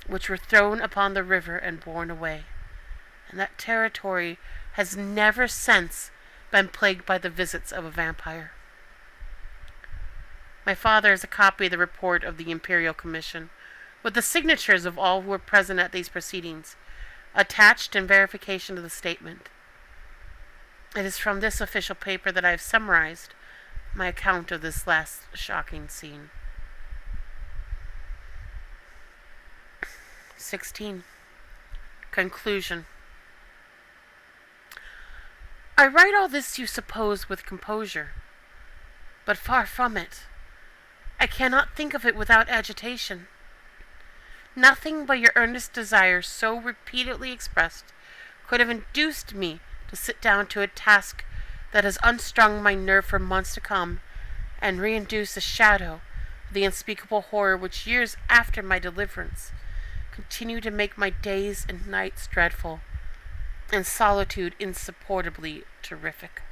which were thrown upon the river and borne away. And that territory has never since been plagued by the visits of a vampire. My father has a copy of the report of the Imperial Commission, with the signatures of all who were present at these proceedings, attached in verification of the statement. It is from this official paper that I have summarized my account of this last shocking scene. 16. Conclusion. I write all this, you suppose, with composure, but far from it. I cannot think of it without agitation. Nothing but your earnest desire, so repeatedly expressed, could have induced me to sit down to a task that has unstrung my nerve for months to come, and reinduce the shadow of the unspeakable horror which, years after my deliverance, continue to make my days and nights dreadful, and solitude insupportably terrific.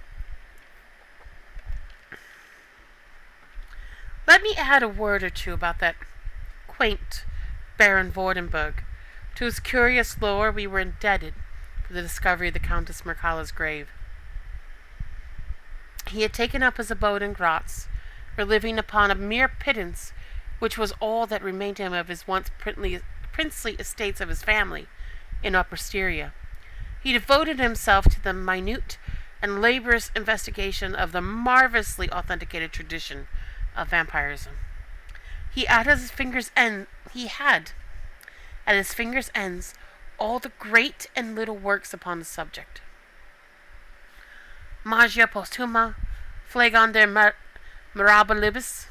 Let me add a word or two about that quaint Baron Vordenburg, to whose curious lore we were indebted for the discovery of the Countess Mircalla's grave. He had taken up his abode in Graz, living upon a mere pittance, which was all that remained to him of his once princely estates of his family in Upper Styria. He devoted himself to the minute and laborious investigation of the marvelously authenticated tradition of vampirism. He had at his fingers' ends all the great and little works upon the subject. Magia Posthuma, Phlegon de Mirabilibus,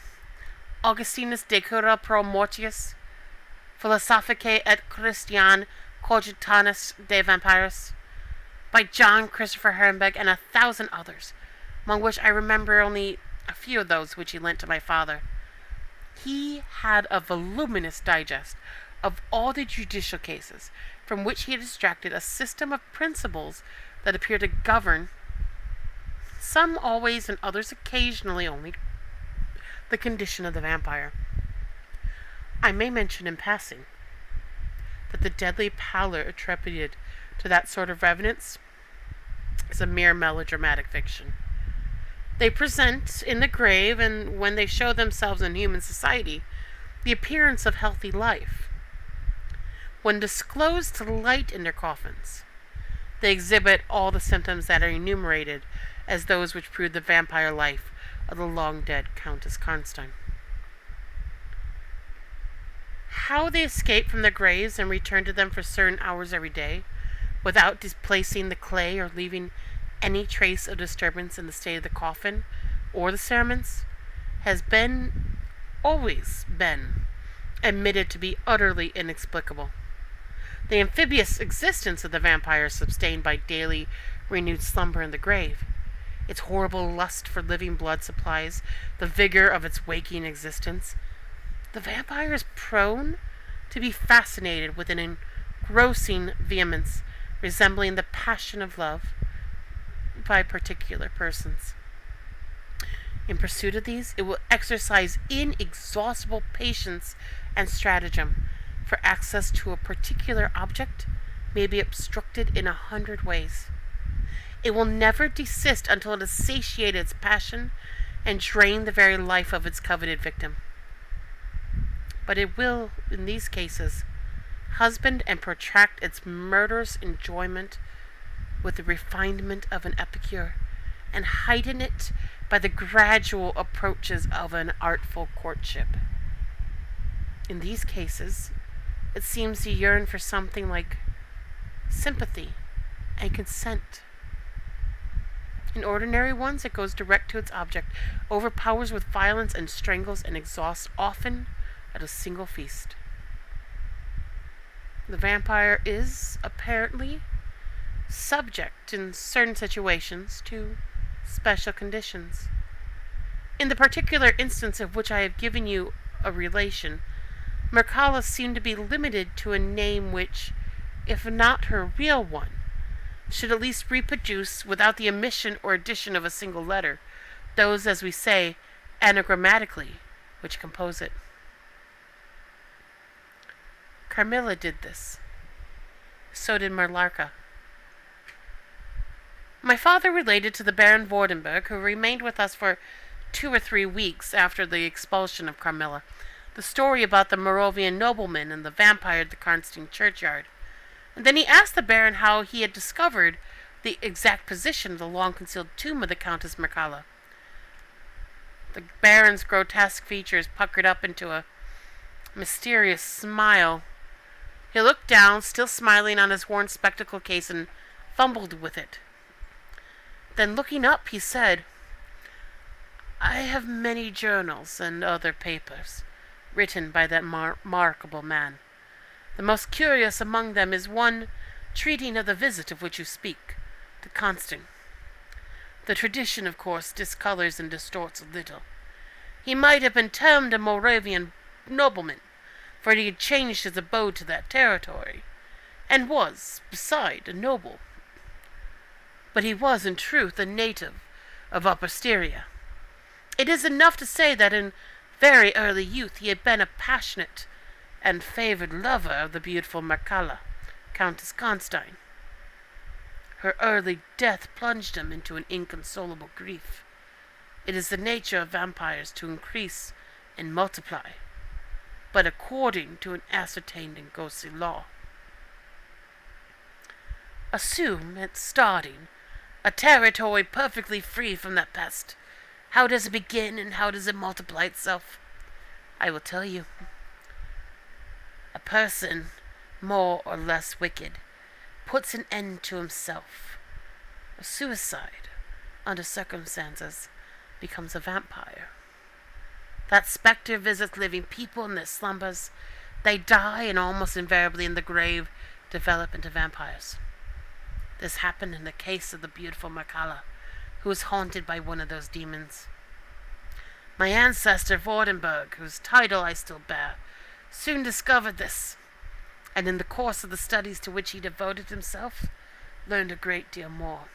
Augustinus de Cura pro Mortius, Philosophicae et Christian Cogitanis de Vampiris, by John Christopher Herrenberg, and 1,000 others, among which I remember only a few of those which he lent to my father. He had a voluminous digest of all the judicial cases, from which he had extracted a system of principles that appear to govern, some always and others occasionally only, the condition of the vampire. I may mention in passing that the deadly pallor attributed to that sort of revenants is a mere melodramatic fiction. They present in the grave, and when they show themselves in human society, the appearance of healthy life. When disclosed to light in their coffins, they exhibit all the symptoms that are enumerated as those which prove the vampire life of the long-dead Countess Karnstein. How they escape from their graves and return to them for certain hours every day, without displacing the clay or leaving any trace of disturbance in the state of the coffin or the cerements, has always been admitted to be utterly inexplicable. The amphibious existence of the vampire is sustained by daily renewed slumber in the grave. Its horrible lust for living blood supplies the vigor of its waking existence. The vampire is prone to be fascinated with an engrossing vehemence resembling the passion of love by particular persons. In pursuit of these, it will exercise inexhaustible patience and stratagem, for access to a particular object may be obstructed in 100 ways. It will never desist until it has satiated its passion and drained the very life of its coveted victim. But it will, in these cases, husband and protract its murderous enjoyment with the refinement of an epicure, and heighten it by the gradual approaches of an artful courtship. In these cases, it seems to yearn for something like sympathy and consent. In ordinary ones, it goes direct to its object, overpowers with violence, and strangles and exhausts, often at a single feast. The vampire is, apparently, subject in certain situations to special conditions. In the particular instance of which I have given you a relation, Mircalla seemed to be limited to a name which, if not her real one, should at least reproduce, without the omission or addition of a single letter, those, as we say, anagrammatically, which compose it. Carmilla did this. So did Merlarca. My father related to the Baron Vordenberg, who remained with us for 2 or 3 weeks after the expulsion of Carmilla, the story about the Moravian nobleman and the vampire at the Karnstein churchyard. And then he asked the Baron how he had discovered the exact position of the long-concealed tomb of the Countess Mircalla. The Baron's grotesque features puckered up into a mysterious smile. He looked down, still smiling, on his worn spectacle case and fumbled with it. Then, looking up, he said, "I have many journals and other papers written by that remarkable man. The most curious among them is one treating of the visit of which you speak, to Karnstein. The tradition, of course, discolors and distorts a little. He might have been termed a Moravian nobleman, for he had changed his abode to that territory, and was, beside, a noble. But he was, in truth, a native of Upper Styria. It is enough to say that in very early youth he had been a passionate and favoured lover of the beautiful Mircalla, Countess Karnstein. Her early death plunged him into an inconsolable grief. It is the nature of vampires to increase and multiply, but according to an ascertained and ghostly law. Assume, at starting, a territory perfectly free from that pest. How does it begin, and how does it multiply itself? I will tell you. A person, more or less wicked, puts an end to himself. A suicide, under circumstances, becomes a vampire. That spectre visits living people in their slumbers. They die, and almost invariably in the grave develop into vampires. This happened in the case of the beautiful Mircalla, who was haunted by one of those demons. My ancestor Vordenberg, whose title I still bear, soon discovered this, and in the course of the studies to which he devoted himself, learned a great deal more.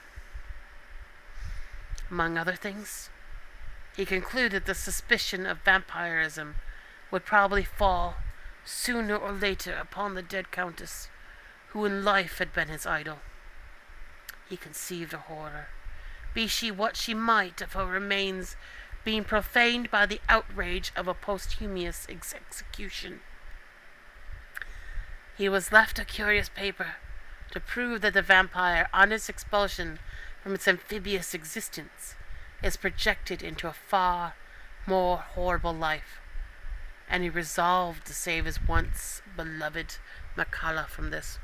Among other things, he concluded the suspicion of vampirism would probably fall, sooner or later, upon the dead countess, who in life had been his idol. He conceived a horror, be she what she might, of her remains being profaned by the outrage of a posthumous execution. He was left a curious paper to prove that the vampire, on its expulsion from its amphibious existence, is projected into a far more horrible life, and he resolved to save his once beloved Mircalla from this.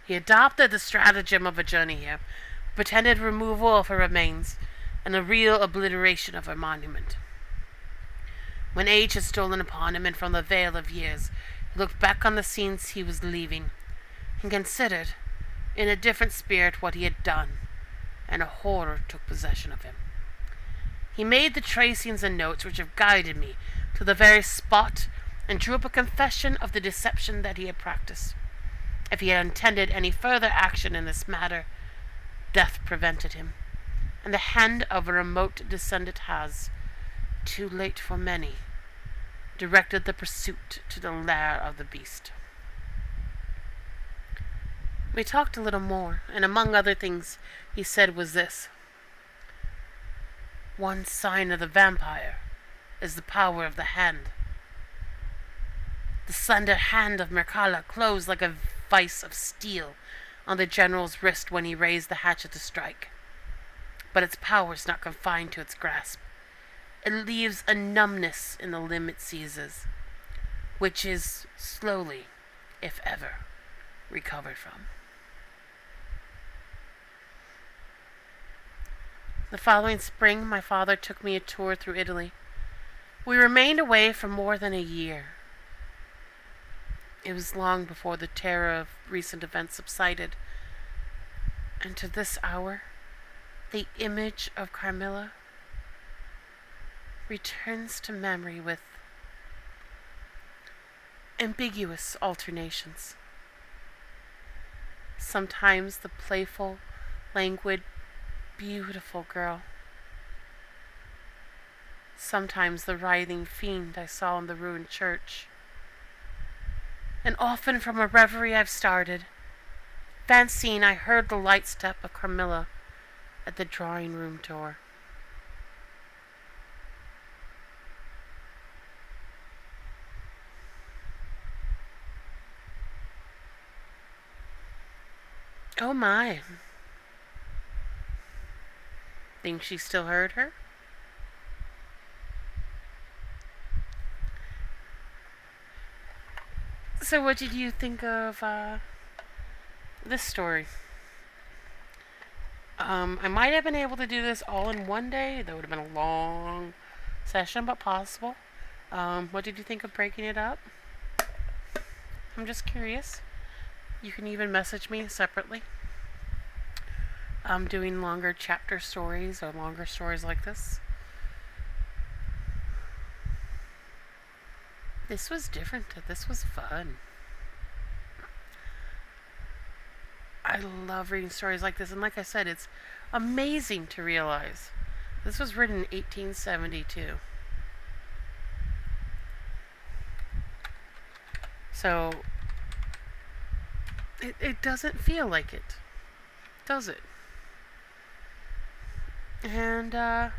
He adopted the stratagem of a journey here, pretended removal of her remains, and a real obliteration of her monument. When age had stolen upon him, and from the veil of years, he looked back on the scenes he was leaving, and considered, in a different spirit, what he had done, and a horror took possession of him. He made the tracings and notes which have guided me to the very spot and drew up a confession of the deception that he had practiced. If he had intended any further action in this matter, death prevented him, and the hand of a remote descendant has, too late for many, directed the pursuit to the lair of the beast. We talked a little more, and among other things he said was this: one sign of the vampire is the power of the hand. The slender hand of Mircalla closed like a vice of steel on the general's wrist when he raised the hatchet to strike. But its power is not confined to its grasp. It leaves a numbness in the limb it seizes, which is slowly, if ever, recovered from. The following spring, my father took me a tour through Italy. We remained away for more than a year. It was long before the terror of recent events subsided, and to this hour, the image of Carmilla returns to memory with ambiguous alternations. Sometimes the playful, languid, beautiful girl. Sometimes the writhing fiend I saw in the ruined church. And often from a reverie I've started, fancying I heard the light step of Carmilla at the drawing room door. Oh my. Think she still heard her? So what did you think of this story? I might have been able to do this all in one day. That would have been a long session, but possible. What did you think of breaking it up? I'm just curious. You can even message me separately. I'm doing longer chapter stories or longer stories like this. This was different. This was fun. I love reading stories like this, and like I said, it's amazing to realize this was written in 1872. So it doesn't feel like it, does it? And I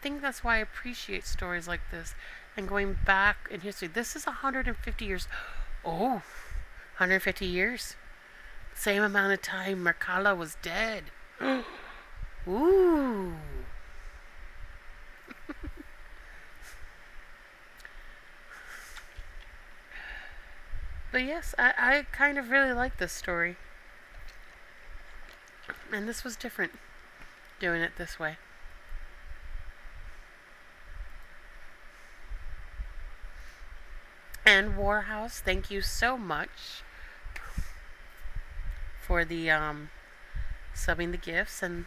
think that's why I appreciate stories like this and going back in history. This is 150 years. Oh, 150 years. Same amount of time Mircalla was dead. Ooh. But yes, I kind of really like this story. And this was different, doing it this way. And Warhouse, thank you so much for the subbing the gifts, and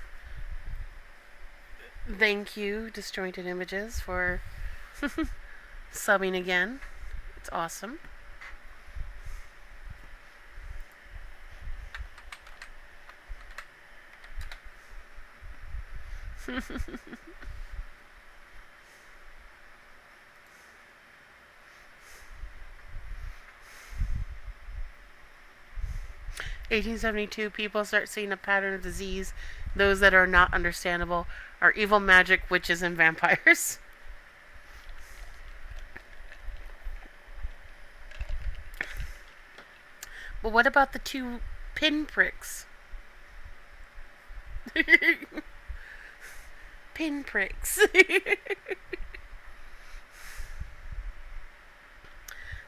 thank you Disjointed Images for subbing again. It's awesome. (1872) people start seeing a pattern of disease. Those that are not understandable are evil magic, witches, and vampires. But what about the two pinpricks? Pinpricks.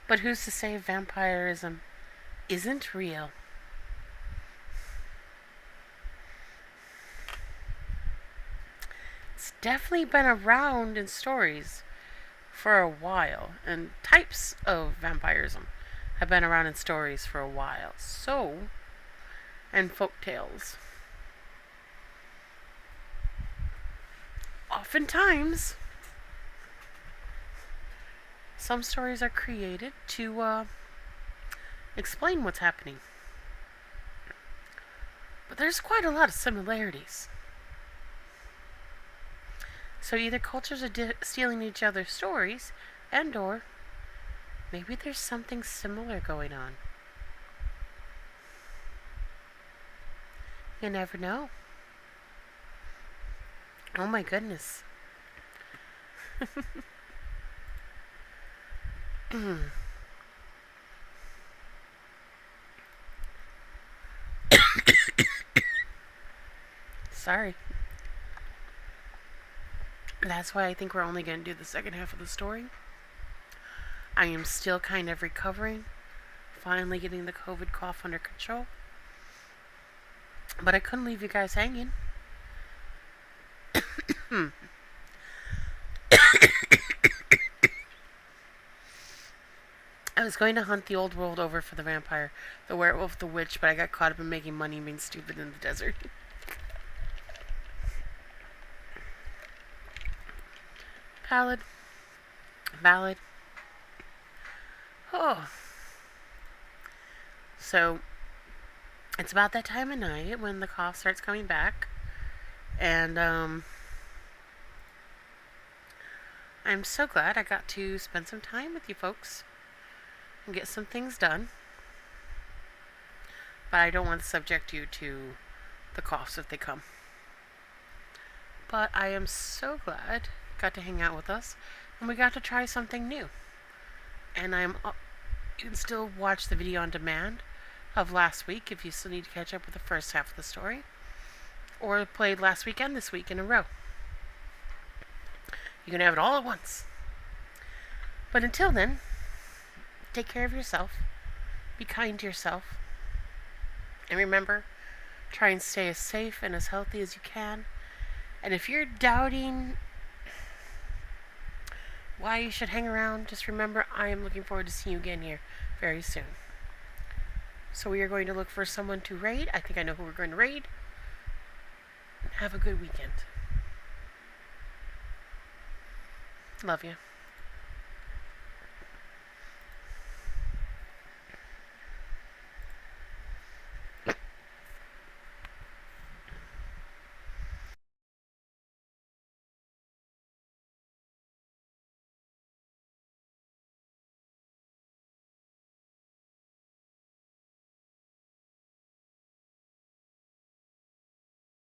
But who's to say vampirism isn't real? It's definitely been around in stories for a while, and types of vampirism have been around in stories for a while. So, and folk tales. Oftentimes, Some stories are created to explain what's happening. But there's quite a lot of similarities. So either cultures are stealing each other's stories, and or maybe there's something similar going on. You never know. Oh my goodness. Sorry. That's why I think we're only going to do the second half of the story. I am still kind of recovering, finally getting the COVID cough under control. But I couldn't leave you guys hanging. I was going to hunt the old world over for the vampire, the werewolf, the witch, but I got caught up in making money and being stupid in the desert. Valid. Oh. So, it's about that time of night when the cough starts coming back. And, I'm so glad I got to spend some time with you folks and get some things done. But I don't want to subject you to the coughs if they come. But I am so glad you got to hang out with us and we got to try something new. And you can still watch the video on demand of last week if you still need to catch up with the first half of the story, or played last week and this week in a row. You can have it all at once. But until then, take care of yourself, be kind to yourself, and remember, try and stay as safe and as healthy as you can. And if you're doubting why you should hang around, just remember I am looking forward to seeing you again here very soon. So we are going to look for someone to raid. I think I know who we're going to raid. Have a good weekend. Love you.